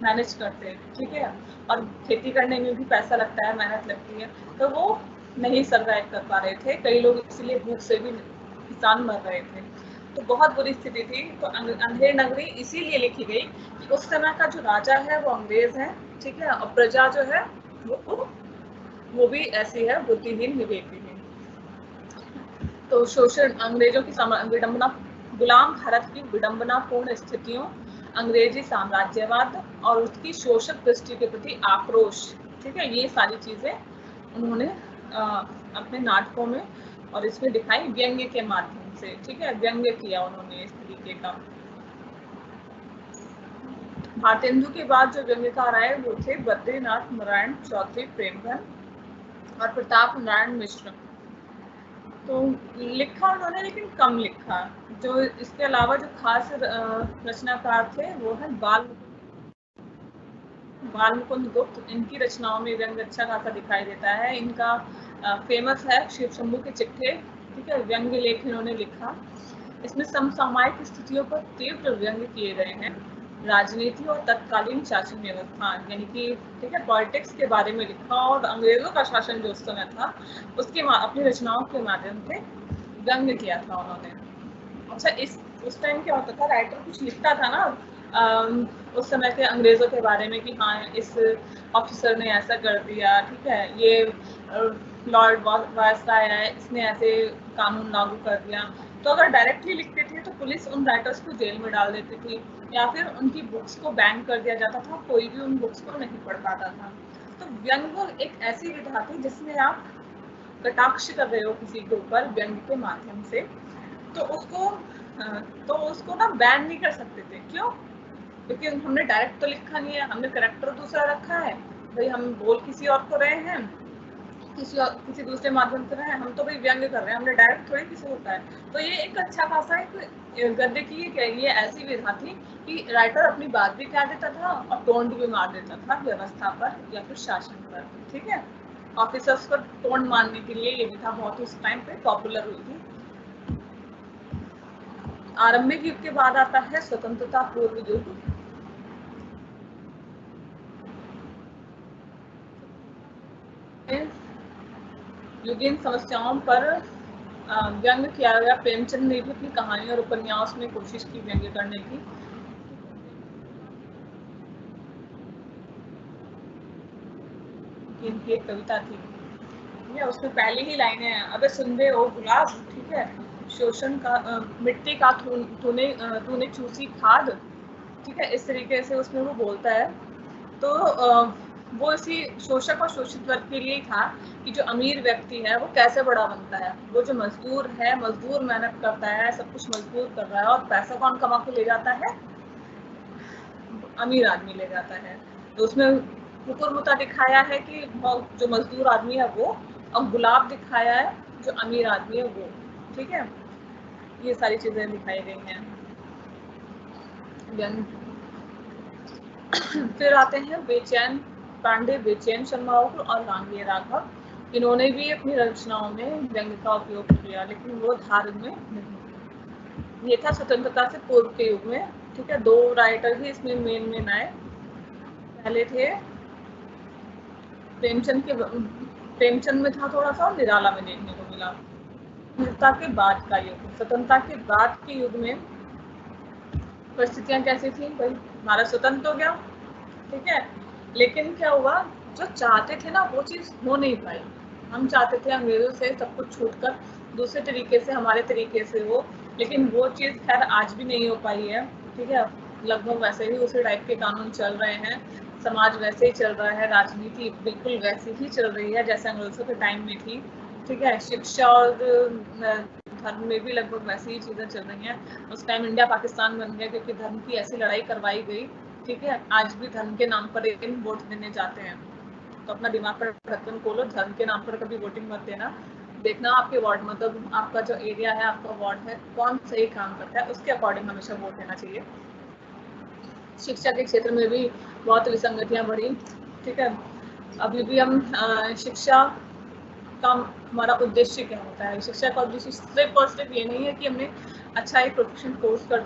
मैनेज करते हैं। ठीक है, और खेती करने में भी पैसा लगता है, मेहनत लगती है, तो वो नहीं सर्वाइव कर पा रहे थे। कई लोग इसलिए भूख से भी किसान मर रहे थे। तो बहुत बुरी स्थिति थी। तो अंधेरी नगरी इसीलिए लिखी गई कि उस समय का जो राजा है वो अंग्रेज है। ठीक है, और प्रजा जो है वो भी ऐसी है, बुद्धिहीन विवेकहीन। तो शोषण, अंग्रेजों की विडंबना, गुलाम भारत की विडंबनापूर्ण स्थितियों, अंग्रेजी साम्राज्यवाद और उसकी शोषक दृष्टि के प्रति आक्रोश। ठीक है, ये सारी चीजें उन्होंने अपने नाटकों में और इसमें दिखाई व्यंग्य के माध्यम से। ठीक है, व्यंग्य किया उन्होंने इस तरीके का। भारतेंदु के बाद जो व्यंग्यकार आए वो थे बद्रीनाथ नारायण चौधरी प्रेमधन और प्रताप नारायण मिश्र। तो लिखा उन्होंने लेकिन कम लिखा। जो इसके अलावा जो खास रचनाकार थे वो है बाल मुकुंद गुप्त। इनकी रचनाओं में व्यंग्य अच्छा खासा दिखाई देता है। इनका फेमस है शिव शंभू के चिट्ठे। ठीक है, व्यंग्य लेख इन्होंने लिखा। इसमें समसामयिक स्थितियों पर तीव्र व्यंग्य किए गए हैं। राजनीति और तत्कालीन शासन व्यवस्था, यानी कि ठीक है, पॉलिटिक्स के बारे में लिखा, और अंग्रेजों का शासन जो उस समय था उसके अपनी रचनाओं के माध्यम से व्यंग्य किया था उन्होंने। अच्छा, उस टाइम क्या होता था, राइटर कुछ लिखता था ना उस समय के अंग्रेजों के बारे में कि हाँ इस ऑफिसर ने ऐसा कर दिया, ठीक है, ये लॉर्ड वायसराय है, इसने ऐसे कानून लागू कर दिया। तो अगर डायरेक्टली लिखते थे तो पुलिस उन राइटर्स को जेल में डाल देती थी, या फिर उनकी बुक्स को बैन कर दिया जाता था, कोई भी उन बुक्स को नहीं पढ़ पाता था। तो व्यंग्य एक ऐसी विधा थी जिसमें आप कटाक्ष कर रहे हो किसी के ऊपर व्यंग्य के माध्यम से, तो उसको ना बैन नहीं कर सकते थे। क्यों? क्योंकि हमने डायरेक्ट तो लिखा नहीं है, हमने करेक्टर दूसरा रखा है, भाई हम बोल किसी और को रहे हैं, किसी दूसरे माध्यम से रहे हैं, हम तो भाई व्यंग्य कर रहे हैं, हमने डायरेक्ट थोड़ी किसी को कहा है। तो ये एक अच्छा खासा एक गद्य की ये ऐसी विधा थी कि राइटर अपनी बात भी कह देता था और टोंट भी मार देता था व्यवस्था पर या फिर शासन पर, ठीक है। ऑफिसर्स पर टोंट मारने के लिए ये विधा बहुत उस टाइम पे पॉपुलर हुई थी। आरंभिक युग के बाद आता है स्वतंत्रता पूर्व युग। युगीन समस्याओं पर व्यंग्य किया गया। प्रेमचंद ने भी अपनी कहानी और उपन्यास में कोशिश की व्यंग्य करने की। इनकी एक कविता थी, उसमें पहली ही लाइनें हैं, अबे सुन बे ओ गुलाब, ठीक है, शोषण का मिट्टी का तूने चूसी खाद, ठीक है, इस तरीके से उसमें वो बोलता है। तो वो इसी शोषक और शोषित वर्ग के लिए था कि जो अमीर व्यक्ति है वो कैसे बड़ा बनता है। वो जो मजदूर है, मजदूर मेहनत करता है, सब कुछ मजदूर कर रहा है, और पैसा कौन कमा के ले जाता है? अमीर आदमी ले जाता है। तो उसमें मुता दिखाया है कि जो मजदूर आदमी है वो, और गुलाब दिखाया है जो अमीर आदमी है वो, ठीक है। ये सारी चीजें दिखाई गई हैं। फिर आते हैं बेचैन पांडे, बेचैन शर्मा और रांगे राघव। इन्होंने भी अपनी रचनाओं में व्यंग्य का उपयोग किया, लेकिन वो धारण में नहीं। ये था स्वतंत्रता से पूर्व के युग में, ठीक है। दो राइटर ही इसमें मेन आए। पहले थे प्रेमचंद में था थोड़ा सा, और निराला में देखने को मिला। स्वतंत्रता के बाद का युग, स्वतंत्रता के बाद के युग में परिस्थितियां कैसी थी? भाई भारत स्वतंत्र हो गया, ठीक है, लेकिन क्या हुआ, जो चाहते थे ना वो चीज हो नहीं पाई। हम चाहते थे अंग्रेजों से सब कुछ छूटकर दूसरे तरीके से, हमारे तरीके से हो, लेकिन वो चीज खैर आज भी नहीं हो पाई है, ठीक है। लगभग वैसे ही उसी टाइप के कानून चल रहे हैं, समाज वैसे ही चल रहा है, राजनीति बिल्कुल वैसी ही चल रही है जैसे अंग्रेजों के टाइम में थी, ठीक है। शिक्षा और धर्म में भी लगभग वैसी ही चीजें चल रही हैं। उस टाइम इंडिया पाकिस्तान बन गया क्योंकि धर्म की ऐसी लड़ाई करवाई गई, ठीक है। आज भी धर्म के नाम पर इन वोट देने जाते हैं, तो अपना दिमाग पर ढक्कन खोलो, धर्म के नाम पर कभी वोटिंग मत देना। देखना आपके वार्ड, मतलब आपका जो एरिया है, आपका वार्ड है, कौन सही काम करता है, उसके अकॉर्डिंग हमेशा वोट देना चाहिए। शिक्षा के क्षेत्र में भी बहुत विसंगतियां बढ़ी, ठीक है। अभी भी हम शिक्षा का हमारा उद्देश्य क्या होता है? शिक्षा का उद्देश्य सिर्फ और सिर्फ ये नहीं है कि हमने अच्छा एक प्रोफेशनल कोर्स कर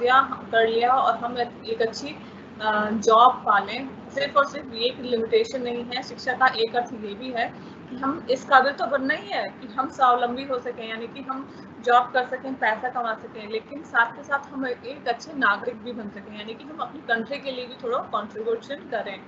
लिया और हम एक अच्छी जॉब पा लें। सिर्फ और सिर्फ ये एक लिमिटेशन नहीं है। शिक्षा का एक अर्थ ये भी है कि हम इस काबिल तो बनना ही है कि हम स्वावलंबी हो सकें, यानी कि हम जॉब कर सकें, पैसा कमा सकें, लेकिन साथ के साथ हम एक अच्छे नागरिक भी बन सकें, यानी कि हम अपनी कंट्री के लिए भी थोड़ा कंट्रीब्यूशन करें,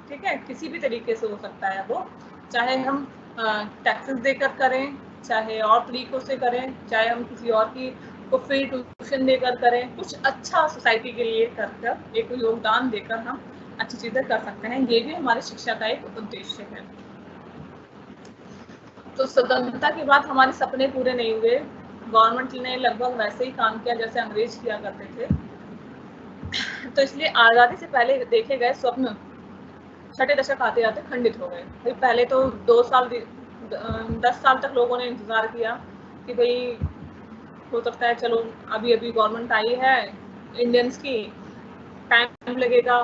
ठीक है। किसी भी तरीके से हो सकता है वो, चाहे हम टैक्सेस देकर करें, चाहे और तरीकों से करें, चाहे हम किसी और की को फ्री ट्यूशन देकर करें, कुछ अच्छा सोसाइटी के लिए कर एक योगदान देकर हम अच्छी चीजें कर सकते हैं। ये भी हमारी शिक्षा का एक उद्देश्य है। तो स्वतंत्रता के बाद हमारे सपने पूरे नहीं हुए। गवर्नमेंट ने लगभग वैसे ही काम किया जैसे अंग्रेज किया करते थे। तो इसलिए आज़ादी से पहले देखे गए स्वप्न छठे दशक आते आते खंडित हो गए। पहले तो 10 साल तक लोगों ने इंतजार किया कि भाई हो सकता है, चलो अभी अभी गवर्नमेंट आई है इंडियंस की, टाइम लगेगा,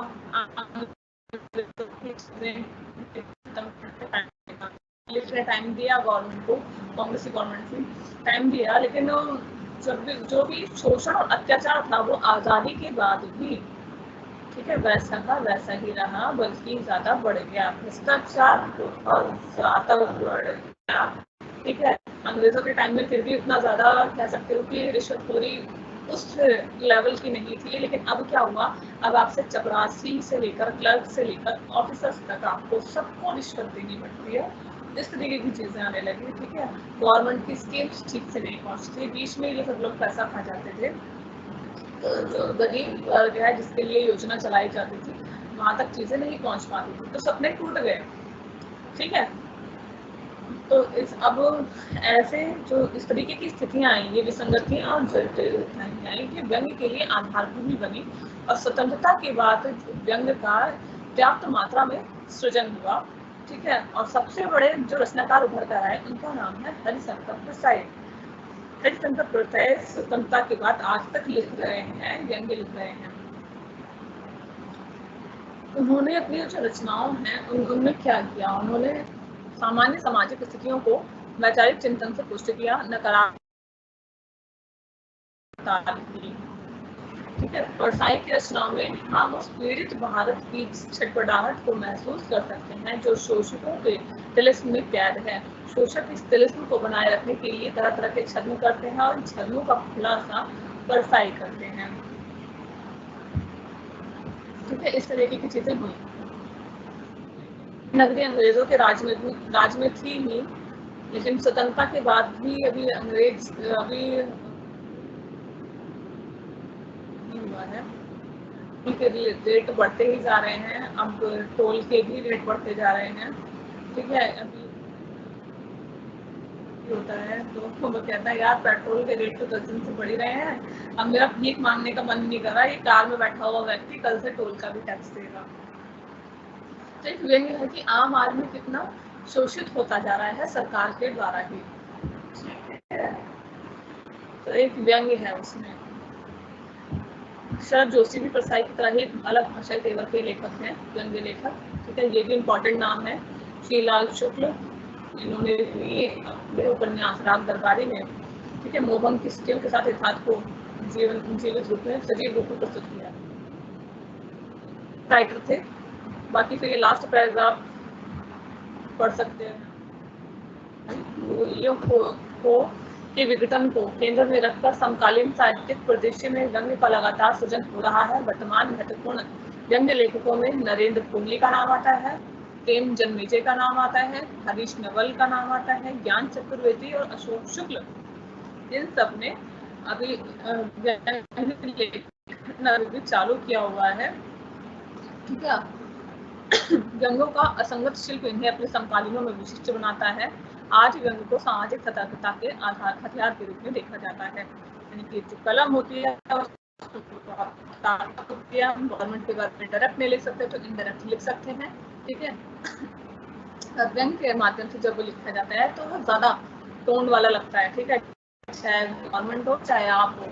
टाइम दिया गवर्नमेंट को, कांग्रेस गवर्नमेंट ने टाइम दिया, लेकिन जो भी शोषण और अत्याचार था वो आज़ादी के बाद भी, ठीक है, वैसा का वैसा ही रहा, बल्कि ज्यादा बढ़ गया। भ्रष्टाचार बहुत ज्यादा बढ़ गया, ठीक है। अंग्रेजों के टाइम में फिर भी उतना ज्यादा कह सकते हो कि रिश्वतखोरी उस लेवल की नहीं थी, लेकिन अब क्या हुआ, अब आपसे चपरासी से लेकर क्लर्क से लेकर ऑफिसर्स तक आपको सबको रिश्वत देनी पड़ती है। इस तरीके की चीजें आने लगी, ठीक है। गवर्नमेंट की स्कीम्स ठीक से नहीं पहुंचती, बीच में ये सब लोग पैसा खा जाते थे। जो गरीब वर्ग है जिसके लिए योजना चलाई जाती थी, वहां तक चीजें नहीं पहुंच पाती थी, तो सपने टूट गए, ठीक है। तो इस अब ऐसे जो इस तरीके की स्थितियां आई, ये विसंगतियां और जटिलताएं आई कि व्यंग्य के लिए आधारभूमि बनी और स्वतंत्रता के बाद व्यंग्य का पर्याप्त मात्रा में सृजन हुआ। ठीक है, और सबसे बड़े जो रचनाकार उभर कर आए उनका नाम है हरिशंकर प्रसाद। हरिशंकर प्रसाद स्वतंत्रता के बाद आज तक लिख रहे हैं, व्यंग्य लिख रहे हैं। उन्होंने अपनी जो रचनाओं हैं उनमें क्या किया, उन्होंने सामान्य सामाजिक स्थितियों को वैचारिक चिंतन से पुष्ट किया, नकारात्मक की। ठीक है, व्यवसाय की रचनाओं में हम उस पीड़ित भारत की छटपटाहट को महसूस कर सकते हैं जो शोषकों के तिलिस्म में कैद है। शोषक इस तिलिस्म को बनाए रखने के लिए तरह तरह के छद्म करते हैं और छद्मों का खुलासा परसाई करते हैं। ठीक है, इस तरीके की चीजें हुई। नगरी अंग्रेजों के राज में थी ही, लेकिन स्वतंत्रता के बाद भी अभी अंग्रेज अभी हुआ है, उनके रेट बढ़ते ही जा रहे हैं। अब टोल के भी रेट बढ़ते जा रहे हैं। ठीक है, अभी होता है तो वो कहता है यार पेट्रोल के रेट तो 10 दिन से बढ़ ही रहे हैं, अब मेरा भीख मांगने का मन नहीं कर रहा, ये कार में बैठा हुआ व्यक्ति कल से टोल का भी टैक्स देगा। तो एक व्यंग्य है कि आम आदमी कितना शोषित होता जा रहा है सरकार के द्वारा ही। तो एक व्यंग्य है उसमें। शरद जोशी भी परसाई की तरह ही अलग भाषा तेवर के लेखक हैं, व्यंग्य लेखक। ठीक है, ये भी इम्पोर्टेंट नाम है। श्रीलाल शुक्ल, इन्होंने अपने उपन्यास राग दरबारी में, ठीक है, मोहन की स्थितियों के साथ यथार्थ को जीवित रूप में, सजीव रूप में प्रस्तुत किया। राइटर थे। बाकी फिर ये लास्ट पैराग्राफ पढ़ सकते हैं। मूल्यों को के विघटन को केंद्र में रखकर समकालीन साहित्यिक परिदृश्य में व्यंग्य का लगातार सृजन हो रहा है। वर्तमान महत्वपूर्ण व्यंग्य लेखकों में नरेंद्र कोहली का नाम आता है, प्रेम जन्मेजय का नाम आता है, हरीश नवल का नाम आता है, ज्ञान चतुर्वेदी और अशोक शुक्ल। इन सब ने अभी व्यंग्य चालू किया हुआ है। ठीक है, व्यंग्यों का असंगत शिल्प इन्हें अपने समकालीनों में विशिष्ट बनाता है। आज व्यंग्य को सामाजिक सतर्कता के आधार हथियार के रूप में देखा जाता है। यानी कि जो कलम होती है हम गवर्नमेंट के बारे में डायरेक्ट नहीं लिख सकते तो इनडायरेक्ट लिख सकते हैं। ठीक है, व्यंग्य के माध्यम से जब वो लिखा जाता है तो वो ज्यादा टोन वाला लगता है। ठीक है, चाहे गवर्नमेंट हो चाहे आप हो,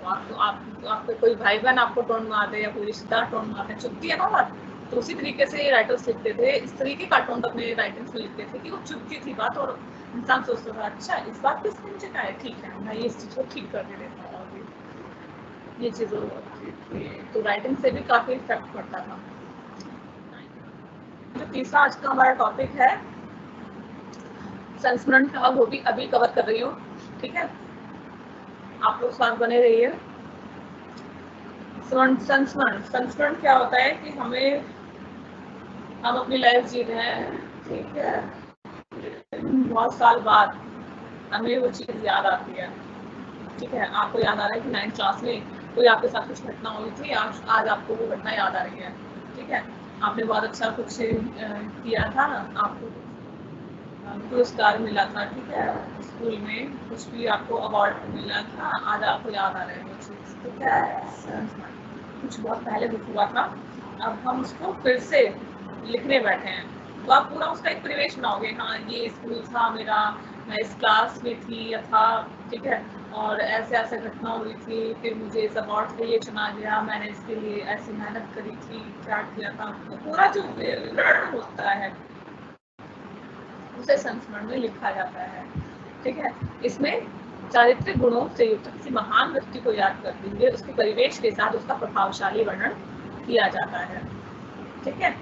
आपके कोई भाई बहन आपको टोन मार दे या कोई रिश्तेदार टोन मार दे, चुपती है ना बात, तो उसी तरीके से राइटर्स लिखते थे। इस तरीके का टोन अपने राइटिंग्स में लिखते थे कि वो चुपती थी बात और इंसान सोचता था अच्छा इस बात पे इसने मुझे कहा है, ठीक है मैं ये इस चीज को ठीक कर देता हूँ। ये चीज़ तो राइटिंग से भी काफी इफेक्ट पड़ता था। जो तीसरा आज का हमारा टॉपिक है संस्मरण का, वो भी अभी कवर कर रही हूँ। ठीक है, आप लोग साथ बने रहिए। संस्मरण क्या होता है कि हम अपनी लाइफ जी रहे हैं, ठीक है, बहुत साल बाद हमें वो चीज याद आती है। ठीक है, आपको याद आ रहा है कि 9th क्लास में कोई आपके साथ कुछ घटना हुई थी, आज आपको वो घटना याद आ रही है। ठीक है, आपने बहुत अच्छा कुछ किया था, आपको पुरस्कार मिला था। ठीक है, स्कूल में कुछ भी आपको अवार्ड मिला था, आज आपको याद आ रहा है वो चीज़। ठीक है, कुछ बहुत पहले कुछ हुआ था, अब हम उसको फिर से लिखने बैठे हैं, तो आप पूरा उसका एक परिवेश बनाओगे। हाँ, ये स्कूल था मेरा, मैं इस क्लास में थी या था। ठीक है, और ऐसे ऐसे घटना हुई थी, फिर मुझे इस अवार्ड के लिए चुना गया, मैंने इसके लिए ऐसी मेहनत करी थी, क्या किया था, तो पूरा जो विवरण होता है उसे संस्मरण में लिखा जाता है। ठीक है, इसमें चारित्रिक गुणों से युक्त किसी महान व्यक्ति को याद करते हुए उसके परिवेश के साथ उसका प्रभावशाली वर्णन किया जाता है। ठीक है,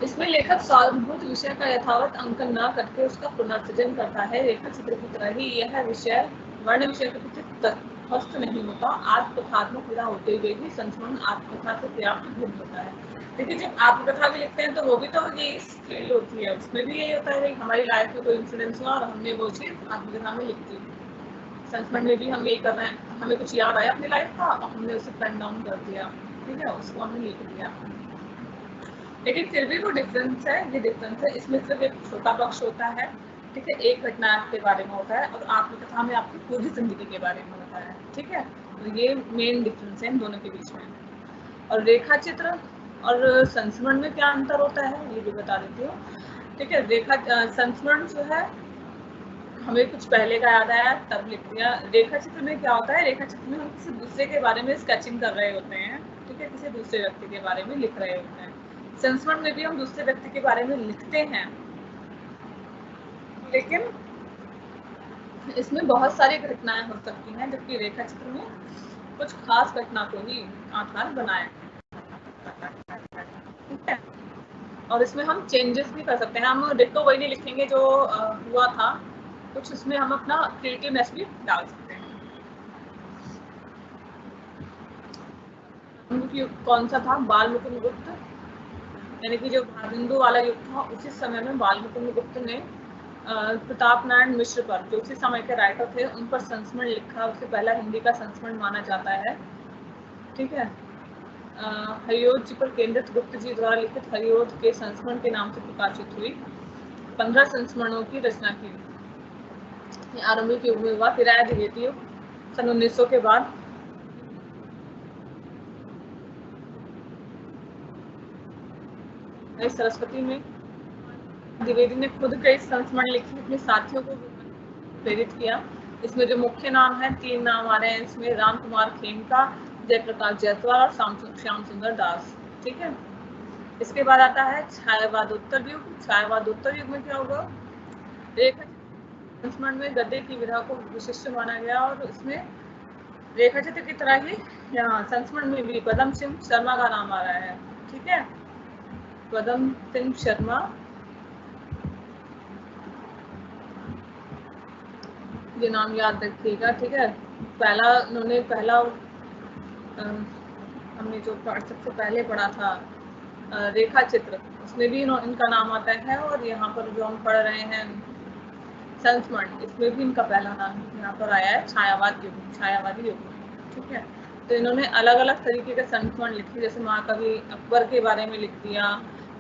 इसमें लेखक स्वानुभूत विषय का यथावत अंकन न करके उसका पुनर्सृजन करता है। रेखा चित्र की तरह ही यह विषय वर्ण विषय के प्रति तटस्थ नहीं होता। आत्मकथात्मक विधा होते हुए भी संस्मरण आत्मकथा से पर्याप्त भिन्न होता है। देखिए, जब आत्मकथा भी लिखते हैं तो वो भी तो ये स्किल होती है, उसमें भी यही होता है कि हमारी लाइफ में कोई इंसिडेंस हुआ और हमने वो चीज़ आत्मकथा में लिख दी। संस्मरण में भी हम यही कर रहे हैं, हमें कुछ याद आया अपनी लाइफ का और हमने उसे पेन डाउन कर दिया। ठीक है, उसको हमने लिख दिया। लेकिन फिर भी वो डिफरेंस है, ये डिफरेंस है, इसमें सिर्फ एक छोटा पक्ष होता है, ठीक है, एक घटना के बारे में होता है और आत्मकथा में आपकी पूरी जिंदगी के बारे में होता है, ठीक है। तो ये मेन डिफरेंस है इन दोनों के बीच में। और रेखा चित्र और संस्मरण में क्या अंतर होता है ये भी बता देती हूँ, ठीक है। संस्मरण जो है हमें कुछ पहले का याद आया तब लिख दिया। रेखा चित्र में क्या होता है, रेखा चित्र में हम किसी दूसरे के बारे में स्केचिंग कर रहे होते हैं, ठीक है, किसी दूसरे व्यक्ति के बारे में लिख रहे होते हैं। संस्मरण में भी हम दूसरे व्यक्ति के बारे में लिखते हैं, लेकिन इसमें बहुत सारी घटनाएं हो सकती हैं, जबकि रेखा चित्र में कुछ खास घटना को ही आधार बनाया, ठीक है। और इसमें हम चेंजेस भी कर सकते हैं, हम डिट्टो वही नहीं लिखेंगे जो हुआ था, कुछ इसमें हम अपना क्रिएटिवनेस भी डाल सकते हैं। युग कौन सा था, बाल मुकुंद गुप्त, यानी कि जो भारतेंदु वाला युग था, उसी समय में बाल मुकुंद गुप्त ने प्रताप नारायण मिश्र पर, जो उसी समय के राइटर थे, उन पर संस्मरण लिखा। उसे पहला हिंदी का संस्मरण माना जाता है, ठीक है। हरिओध जी पर केंद्रित गुप्त जी द्वारा लिखित हरिओध के संस्मरण के नाम से प्रकाशित हुई। 15 संस्मरणों की रचना की। आरंभिक युग में हुआ, फिर आया द्विवेदी युग सन 1900 के बाद। सरस्वती में द्विवेदी ने खुद कई संस्मरण लिखे, अपने साथियों को प्रेरित किया। इसमें जो मुख्य नाम है, 3 नाम आ रहे हैं इसमें, राम कुमार खेमका, जयप्रकाश जायसवाल और श्याम सुंदर दास, ठीक है। इसके बाद आता है छायावादोत्तर युग। छायावादोत्तर युग में क्या होगा, रेखा संस्मरण में गद्य की विधा को विशिष्ट माना गया और इसमें रेखा चित्र की तरह ही यहाँ संस्मरण में भी पदम सिंह शर्मा का नाम आ रहा है, ठीक है। पदम सिंह शर्मा, ये नाम याद रखिएगा, ठीक है। पहला हमने जो सबसे पहले पढ़ा था रेखा चित्र, उसमें भी इनका नाम आता है। और यहाँ पर जो हम पढ़ रहे हैं संस्मरण, इसमें भी इनका पहला नाम यहाँ पर आया है, छायावादी युग, ठीक है। तो इन्होंने अलग अलग तरीके के संस्मरण लिखे, जैसे महाकवि अकबर के बारे में लिख दिया,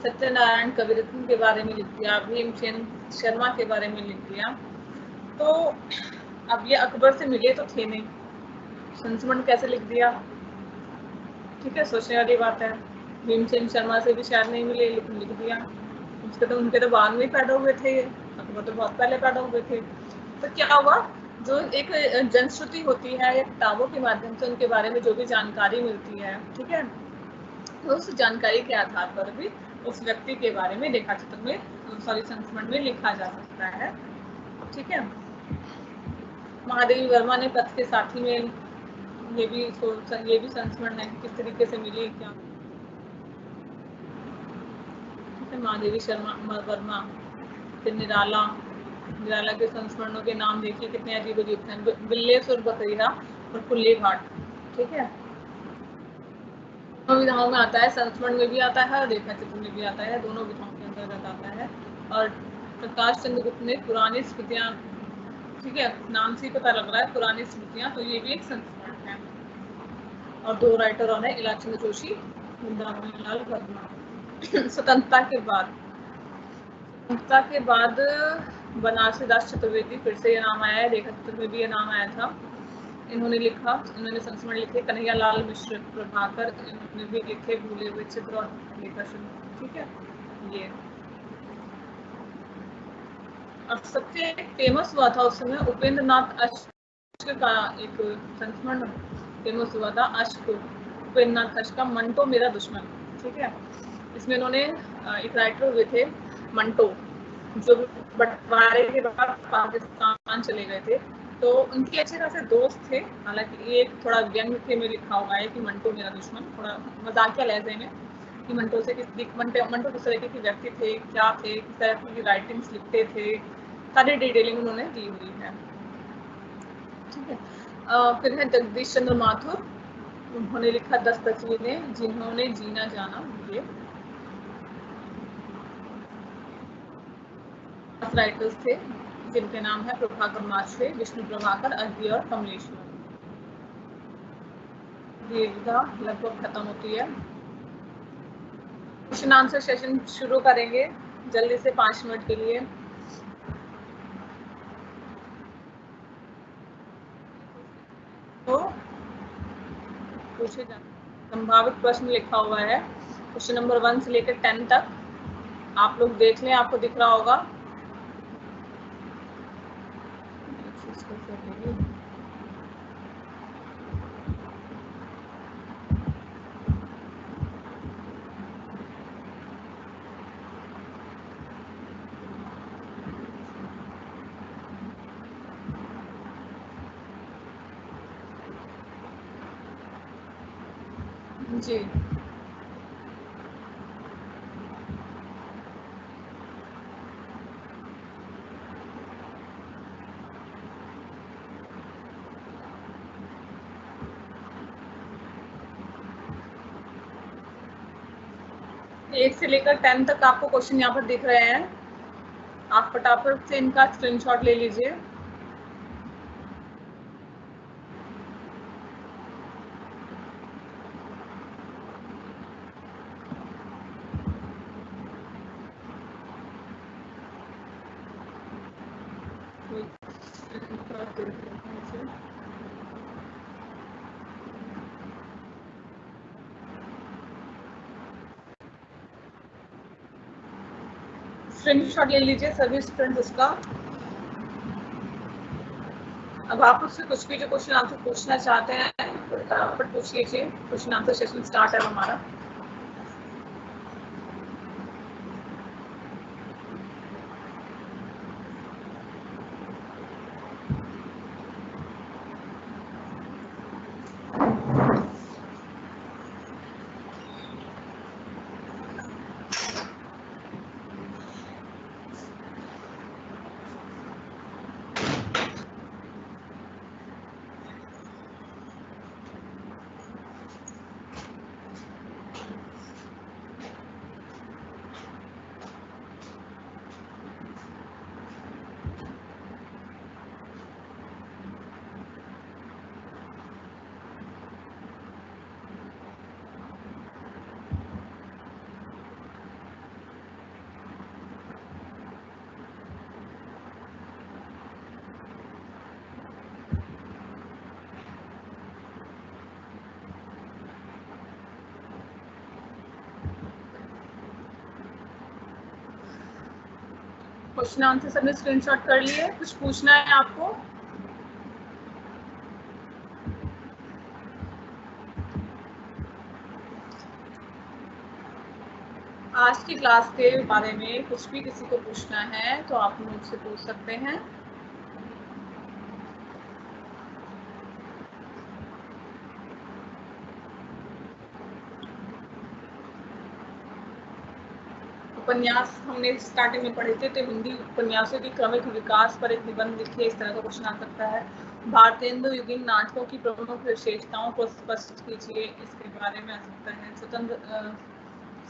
सत्यनारायण कविरत्न के बारे में लिख दिया, भीमसेन शर्मा के बारे में लिख दिया। तो अब ये अकबर से मिले तो थे नहीं, संस्मरण कैसे लिख दिया, ठीक है, सोचने वाली बात है। भीमसेन शर्मा से भी शायद नहीं मिले, लेकिन लिख दिया। उनके तो बाद में पैदा हुए थे, अकबर तो बहुत पहले पैदा हुए थे। तो क्या हुआ, जो एक जनश्रुति होती है या किताबों के माध्यम से उनके बारे में जो भी जानकारी मिलती है, ठीक है, तो उस जानकारी के आधार पर भी उस व्यक्ति के बारे में रेखा चित्र में, संस्मरण में लिखा जा सकता है, ठीक है। महादेवी वर्मा ने पथ के साथी में ये भी संस्मरण है, किस तरीके से मिली क्या, महादेवी वर्मा। फिर निराला के संस्मरणों के नाम देखिए कितने अजीब अजीब हैं, बिल्लेसुर बकरिया और कुल्ली घाट, ठीक है। दोनों विधाओं में आता है, संस्मरण में भी आता है और रेखा चित्र में भी आता है, दोनों विधाओं के अंतर्गत आता है। और प्रकाश चंद्र गुप्त ने पुरानी स्मृतियां, ठीक है, नाम से ही पता लग रहा है पुरानी स्मृतियां, तो ये भी एक संस्मरण है। और 2 राइटरों ने इलाचंद जोशी, वृंदावन लाल वर्मा। स्वतंत्रता के बाद बनारसी दास चतुर्वेदी, फिर से ये नाम आया है, रेखा चित्र में भी ये नाम आया था। इन्होंने संस्मरण लिखे। कन्हैया लाल मिश्र प्रभाकर, इन्होंने भी लिखे भूले हुए चित्र और रेखा चित्र, ठीक है। ये और सबसे फेमस हुआ था उस समय उपेंद्र नाथ अश्क का एक संस्मरण फेमस हुआ था, अश्क, उपेंद्र नाथ अश्क का मंटो मेरा दुश्मन, ठीक है। इसमें इन्होंने एक राइटर हुए थे मंटो, जो बंटवारे के बाद पाकिस्तान चले गए थे, तो उनके अच्छे खासे दोस्त थे। हालांकि एक थोड़ा व्यंग थे में लिखा हुआ है कि मंटो मेरा दुश्मन, थोड़ा मजाकिया लहजे में, कि मंटो किस तरीके के व्यक्ति थे, क्या थे, किस तरह की राइटिंग्स लिखते थे, सारी डिटेलिंग उन्होंने दी हुई है, ठीक है। फिर है जगदीश चंद्र माथुर, उन्होंने लिखा 10 तस्वीरें जिन्होंने जीना जाना मुझे। राइटर्स थे जिनके नाम है प्रभाकर माछरे, विष्णु प्रभाकर, अजय और कमलेश्वर। दीर्घा लगभग खत्म होती है। क्वेश्चन आंसर सेशन शुरू करेंगे जल्दी से 5 मिनट के लिए। तो पूछे जा संभावित प्रश्न लिखा हुआ है क्वेश्चन नंबर 1 से लेकर 10 तक। आप लोग देख लें, आपको दिख रहा होगा। जी, एक से लेकर 10 तक आपको क्वेश्चन यहाँ पर दिख रहे हैं। आप फटाफट से इनका स्क्रीनशॉट ले लीजिए। स्क्रीनशॉट ले लीजिए सभी स्टूडेंट्स उसका। अब आप उससे कुछ भी जो क्वेश्चन आंसर पूछना चाहते हैं फटाफट पूछ लीजिए। क्वेश्चन आंसर सेशन स्टार्ट है हमारा। क्वेश्चन आंसर सबने स्क्रीनशॉट कर लिए। कुछ पूछना है आपको? आज की क्लास के बारे में कुछ भी किसी को पूछना है तो आप मुझसे पूछ सकते हैं। उपन्यास हमने स्टार्टिंग में पढ़े थे, तो हिंदी उपन्यासों के क्रमिक विकास पर एक निबंध लिखिए, इस तरह का क्वेश्चन आ सकता है। भारतेंदु युगीन नाटकों की प्रमुख विशेषताओं को स्पष्ट कीजिए, इसके बारे में आ सकता है।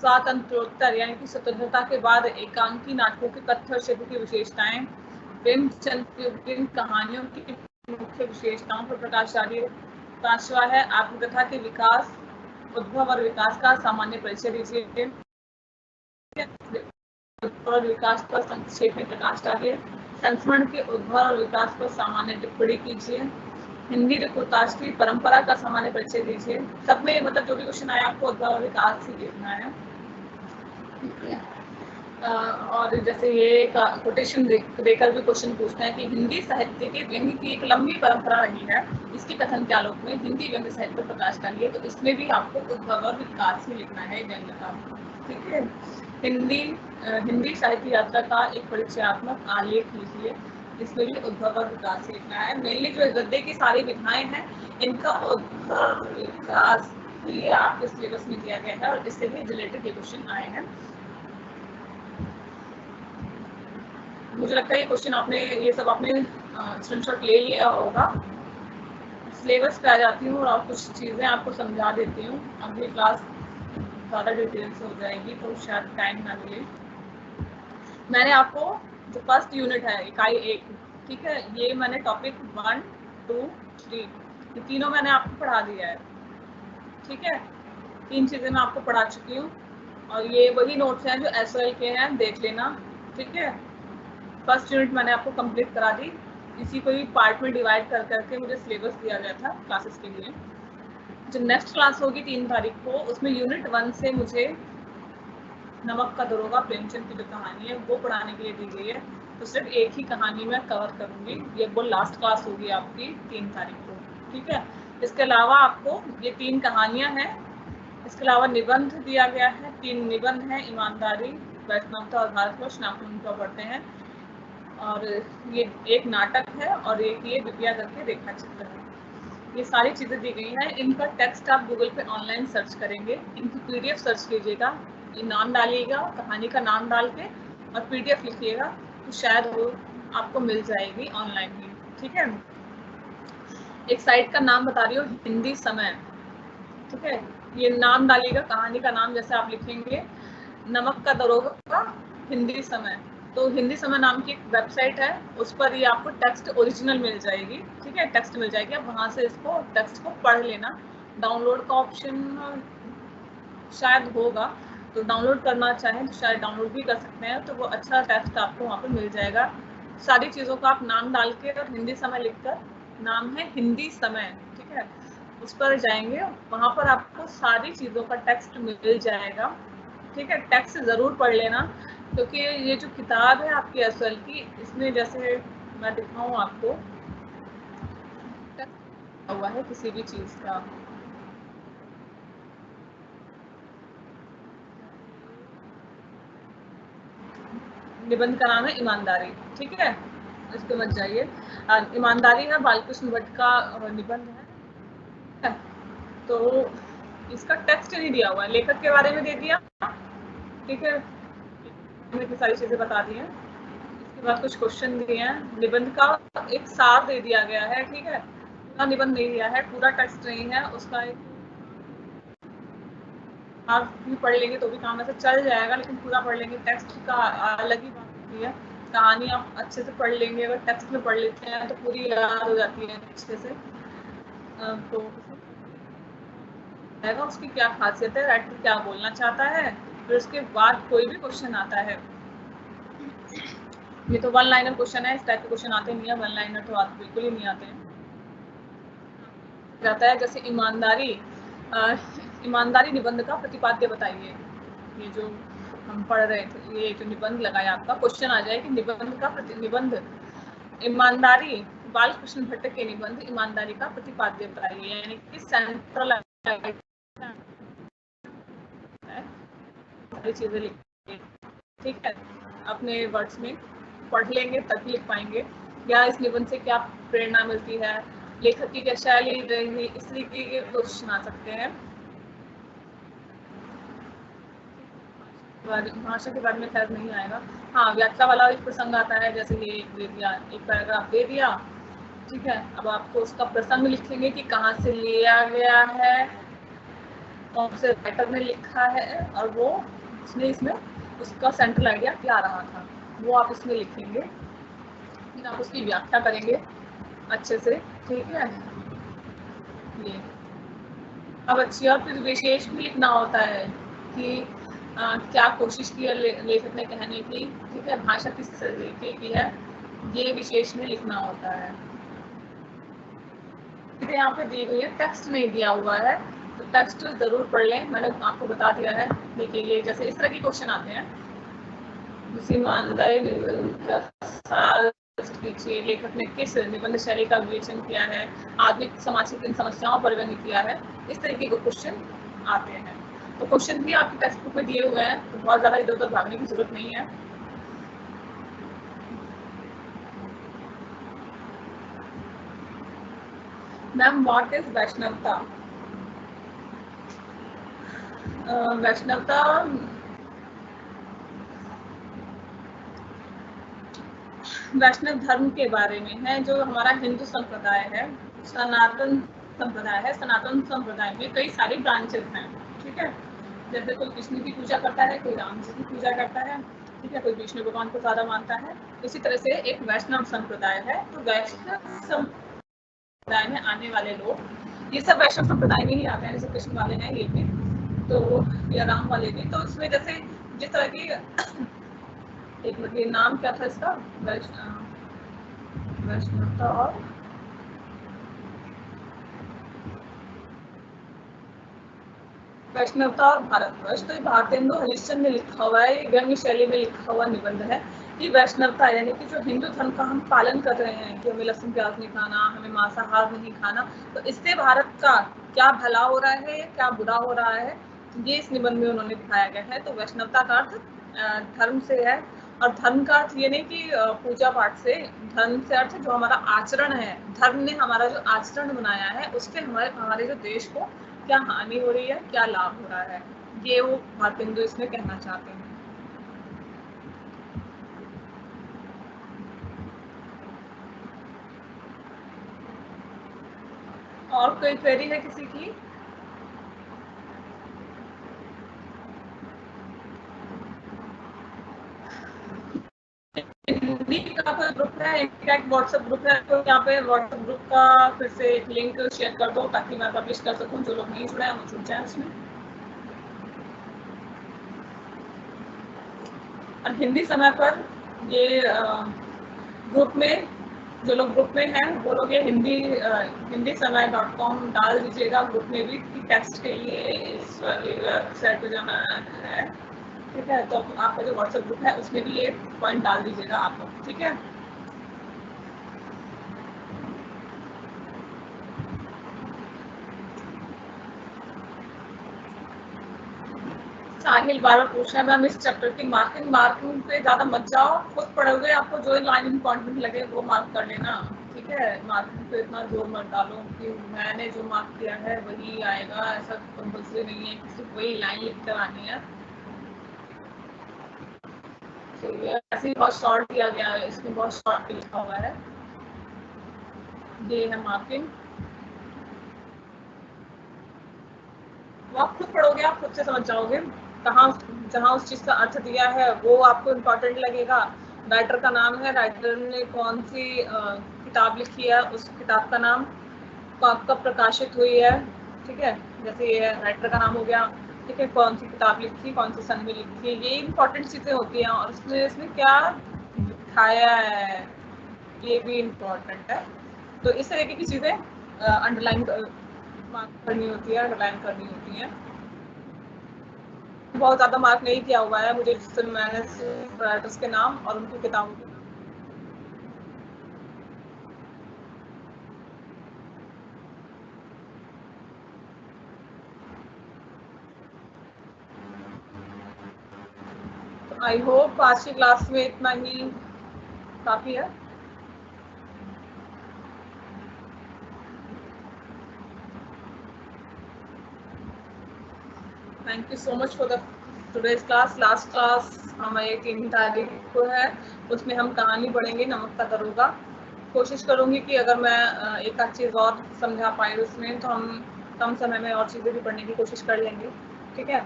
स्वातंत्रोत्तर यानी कि स्वतंत्रता के बाद एकांकी नाटकों के कथ्य और शिल्प की विशेषताएं। प्रेमचंद युगीन कहानियों की मुख्य विशेषताओं पर प्रकाश डालिए। 5वां है आत्मकथा के विकास, उद्भव और विकास का सामान्य परिचय दीजिए। और विकास पर संक्षेप में प्रकाश डालिए। संस्मरण के उद्भव और विकास पर सामान्य टिप्पणी कीजिए। हिंदी रिपोर्टाज की परंपरा का सामान्य परिचय दीजिए। सब में मतलब जो भी क्वेश्चन आया आपको उद्भव और विकास ही लिखना है। और जैसे ये कोटेशन देकर भी क्वेश्चन पूछते हैं कि हिंदी साहित्य के व्यंग्य की एक लंबी परंपरा रही है, इसके कथन के आलोक में हिंदी व्यंग्य साहित्य पर प्रकाश डालिए। तो इसमें भी आपको उद्भव और विकास ही लिखना है व्यंग्य का। ठीक है। हिंदी साहित्य यात्रा का एक परिचयात्मक आलेख लिखिए, इसमें भी उद्भव और विकास लिखना है। मेनली जो गद्य की सारी विधाएं हैं इनका उद्भव विकास ये आपके सिलेबस में दिया गया है और इससे भी रिलेटेड ये क्वेश्चन आए हैं। मुझे लगता है ये क्वेश्चन आपने ये सब आपने स्क्रीनशॉट ले लिया होगा। सिलेबस पे आ जाती हूँ और कुछ चीज़ें आपको समझा देती हूँ। अगली क्लास ज़्यादा डिटेल से हो जाएगी तो शायद टाइम ना मिले। मैंने आपको जो फर्स्ट यूनिट है इकाई 1, ठीक है, ये मैंने टॉपिक 1, 2, 3 ये तीनों मैंने आपको पढ़ा दिया है। ठीक है, 3 चीजें मैं आपको पढ़ा चुकी हूँ और ये वही नोट्स हैं जो SOL के हैं, देख लेना। ठीक है, फर्स्ट यूनिट मैंने आपको कंप्लीट करा दी। इसी को ही पार्ट में डिवाइड कर करके मुझे सिलेबस दिया गया था क्लासेस के लिए। जो नेक्स्ट क्लास होगी 3 तारीख को, उसमें यूनिट 1 से मुझे नमक का दरोगा प्रेमचंद की जो कहानी है वो पढ़ाने के लिए दी गई है। तो सिर्फ एक ही कहानी मैं कवर करूंगी, ये वो लास्ट क्लास होगी आपकी 3 तारीख को। ठीक है, इसके अलावा आपको ये 3 कहानियां हैं, इसके अलावा निबंध दिया गया है। 3 निबंध हैं, ईमानदारी, वैष्णवता और भारतवर्ष, नाखून का पढ़ते हैं, और ये एक नाटक है और एक ये विद्या करके रेखा चित्र है। ये सारी चीज़ें दी गई हैं। इनका टेक्स्ट आप गूगल पे ऑनलाइन सर्च करेंगे, इनकी PDF सर्च कीजिएगा, ये नाम डालिएगा, कहानी का नाम डाल के और PDF लिखिएगा, तो शायद वो आपको मिल जाएगी ऑनलाइन ही। ठीक है, एक साइट का नाम बता रही हूँ, हिंदी समय। ठीक है, ये नाम डालिएगा, कहानी का नाम जैसे आप लिखेंगे नमक का दरोगा हिंदी समय, तो हिंदी समय नाम की एक वेबसाइट है, उस पर ये आपको टेक्स्ट ओरिजिनल मिल जाएगी। ठीक है, टेक्स्ट मिल जाएगी, आप वहाँ से इसको टेक्स्ट को पढ़ लेना। डाउनलोड का ऑप्शन शायद होगा, तो डाउनलोड करना चाहें तो शायद डाउनलोड भी कर सकते हैं, तो वो अच्छा टेक्स्ट आपको वहाँ पर मिल जाएगा। सारी चीज़ों का आप नाम डाल के और हिंदी समय लिखकर, नाम है हिंदी समय, ठीक है, उस पर जाएंगे, वहाँ पर आपको सारी चीज़ों का टेक्स्ट मिल जाएगा। ठीक है, टेक्स्ट ज़रूर पढ़ लेना, क्योंकि ये जो किताब है आपकी SOL की, इसमें जैसे मैं दिखाऊँ आपको, टेक्स्ट हुआ है किसी भी चीज़ का। निबंध का नाम है ईमानदारी। ठीक है, इस पे मत जाइए। ईमानदारी है बालकृष्ण भट्ट का निबंध है, तो इसका टेक्स्ट नहीं दिया हुआ है, लेखक के बारे में दे दिया। ठीक है, मैंने सारी चीजें बता दी हैं। इसके बाद कुछ क्वेश्चन दिए हैं, निबंध का एक सार दे दिया गया है। ठीक है, पूरा निबंध नहीं दिया है, पूरा टेक्स्ट नहीं है, उसका एक आप भी पढ़ लेंगे तो भी काम ऐसे चल जाएगा, लेकिन पूरा पढ़ लेंगे टेक्स्ट का अलग ही बात होती है। कहानी आप अच्छे से पढ़ लेंगे, अगर टेक्स्ट में पढ़ लेते हैं तो पूरी याद हो जाती है अच्छे से। तो उसकी क्या खासियत है, राइटर क्या बोलना चाहता है, फिर उसके बाद कोई भी क्वेश्चन आता है। ये तो 1 लाइनर क्वेश्चन है, इस टाइप के क्वेश्चन आते नहीं है, 1 लाइनर तो आते बिल्कुल ही नहीं आते हैं। रहता है जैसे ईमानदारी, ईमानदारी निबंध का प्रतिपाद्य बताइए। ये जो हम पढ़ रहे थे, ये जो निबंध लगाया आपका क्वेश्चन आ जाए कि निबंध का निबंध ईमानदारी, बालकृष्ण भट्ट के निबंध ईमानदारी का प्रतिपाद्य बताइए, यानी कि सेंट्रल सारी चीजें लिखिए। ठीक है, अपने वर्ड्स में पढ़ लेंगे तभी लिख पाएंगे। या इस निबंध से क्या प्रेरणा मिलती है, लेखक की क्या शैली रही, इस तरीके के क्वेश्चन आ सकते हैं। भाषा के बारे में खैर नहीं आएगा। हाँ, व्याख्या वाला एक प्रसंग आता है, जैसे ये एक दे दिया, एक पैराग्राफ दे दिया। ठीक है, अब आपको उसका प्रसंग लिखेंगे कि कहाँ से लिया गया है, कौन से राइटर ने लिखा है, और वो उसने इसमें उसका सेंट्रल आइडिया क्या रहा था, वो आप इसमें लिखेंगे। फिर आप उसकी व्याख्या करेंगे अच्छे से। ठीक है, ये अब अच्छी और फिर विशेष भी लिखना होता है कि क्या कोशिश की है लेखक ने कहने की। ठीक है, भाषा किस तरीके की है, ये विशेष में लिखना होता है। यहाँ पे दी गई है, टेक्स्ट नहीं दिया हुआ है, तो टेक्स्ट जरूर पढ़ लें, मैंने आपको बता दिया है। देखिए, ये जैसे इस तरह के क्वेश्चन आते हैं, लेखक ने किस निबंध शैली का विवेचन किया है, आधुनिक समाज की किन समस्याओं पर व्यंग्य किया है, इस तरीके के क्वेश्चन आते हैं। तो क्वेश्चन भी आपकी टेक्स्ट बुक में दिए हुए हैं, तो बहुत ज़्यादा इधर उधर भागने की जरूरत नहीं है। मैम, व्हाट इज वैष्णवता? वैष्णवता वैष्णव धर्म के बारे में है, जो हमारा हिंदू संप्रदाय है, सनातन संप्रदाय है। सनातन संप्रदाय में कई सारे ब्रांचेस हैं। ठीक है, जैसे कोई कृष्ण की पूजा करता है, कोई राम जी की पूजा करता है। ठीक है, कोई विष्णु भगवान को ज़्यादा मानता है। इसी तरह से एक वैष्णव संप्रदाय है। तो वैष्णव संप्रदाय में आने वाले लोग, ये सब वैष्णव संप्रदाय में ही आते हैं, जैसे कृष्ण वाले हैं ये भी, तो या राम वाले भी। तो इसमें जैसे जिस तरह की एक मिनट, ये नाम क्या था इसका, वैष्णवता और वैष्णवता और भारतवर्ष। तो ये भारतेंदु हरिश्चंद्र ने लिखा हुआ है, ये व्यंग्य शैली में लिखा हुआ निबंध है कि वैष्णवता यानी कि जो हिंदू धर्म का हम पालन कर रहे हैं कि हमें लहसुन प्याज नहीं खाना, हमें मांसाहार नहीं खाना, तो इससे भारत का क्या भला हो रहा है, क्या बुरा हो रहा है, ये इस निबंध में उन्होंने दिखाया गया है। तो वैष्णवता का अर्थ धर्म से है, और धर्म का अर्थ ये नहीं कि पूजा पाठ से, धर्म से अर्थ जो हमारा आचरण है, धर्म ने हमारा जो आचरण बनाया है उससे हमारे जो देश को क्या हानि हो रही है, क्या लाभ हो रहा है, ये वो भारतेंदु इसमें कहना चाहते हैं। और कोई क्वेरी है किसी की? हिंदी का कोई ग्रुप है, इंटरैक्ट व्हाट्सएप ग्रुप है, तो यहाँ पे व्हाट्सएप ग्रुप का फिर से एक लिंक शेयर कर दो ताकि मैं पब्लिश कर सकूँ, जो लोग नहीं जुड़े हैं वो जुड़ जाए उसमें। और हिंदी समय पर ये ग्रुप में जो लोग ग्रुप में हैं वो लोग ये हिंदी समय.com डाल दीजिएगा ग्रुप में भी, कि टेक्स्ट के लिए इस वेबसाइट पे जाना है, ठीक है। तो आपका जो व्हाट्सएप ग्रुप है उसमें भी ये पॉइंट डाल दीजिएगा आप लोग, ठीक है। साहिल बार पूछ रहा है मैम इस चैप्टर की मार्किंग पे ज्यादा मत जाओ, खुद पढ़ोगे, आपको जो लाइन इंपॉर्टेंट लगे वो मार्क कर लेना, ठीक है। मार्किंग पे इतना जोर मत डालो कि मैंने जो मार्क किया है वही आएगा, ऐसा कंपल्सरी नहीं है कि सिर्फ वही लाइन लिख कर आनी है। तो ऐसे ही बहुत शॉर्ट दिया गया है, इसमें बहुत शॉर्ट लिखा हुआ है, ये है मार्किंग। वो आप खुद पढ़ोगे, आप खुद से समझ जाओगे कहाँ जहाँ उस चीज का अर्थ दिया है वो आपको इम्पोर्टेंट लगेगा। राइटर का नाम है, राइटर ने कौन सी किताब लिखी है, उस किताब का नाम कब प्रकाशित हुई है, ठीक है। जैसे ये राइटर का नाम हो गया, ठीक है, कौन सी किताब लिखी, कौन से सन में लिखी, ये इम्पोर्टेंट चीजें होती हैं। और इसमें क्या दिखाया है ये भी इम्पोर्टेंट है। तो इस तरीके की चीजें अंडरलाइन मार्क करनी होती है, अंडरलाइन करनी होती है। बहुत ज़्यादा मार्क नहीं किया हुआ है मुझे, सिर्फ मैंने राइटर्स के नाम और उनकी किताबों के नाम। तो आई होप आज की क्लास में इतना ही काफ़ी है। Thank you so much for the today's class. Last class हमारी 3 तारीख को है, उसमें हम कहानी पढ़ेंगे नमक का दरोगा। कोशिश करूँगी कि अगर मैं एक आध चीज़ और समझा पाई उसमें, तो हम कम समय में और चीज़ें भी पढ़ने की कोशिश कर लेंगे, ठीक है।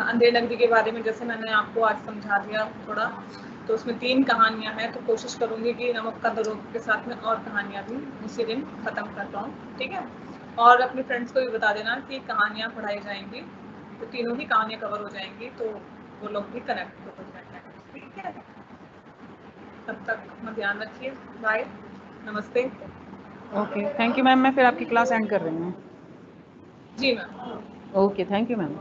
अंधेर नगरी के बारे में जैसे मैंने आपको आज समझा दिया थोड़ा, तो उसमें 3 कहानियाँ हैं, तो कोशिश करूँगी कि नमक का दरोगा के साथ में और कहानियाँ भी उसी दिन ख़त्म कर पाऊँ, ठीक है। और अपने फ्रेंड्स को भी बता देना कि कहानियाँ पढ़ाई जाएंगी, तो तीनों ही कहानियाँ कवर हो जाएंगी, तो वो लोग भी कनेक्ट हो जाएंगे, ठीक है। तब तक अपना ध्यान रखिए, बाय, नमस्ते। Okay, thank you ma'am. मैं फिर आपकी क्लास एंड कर रही हूँ। जी ma'am. Okay, thank you ma'am.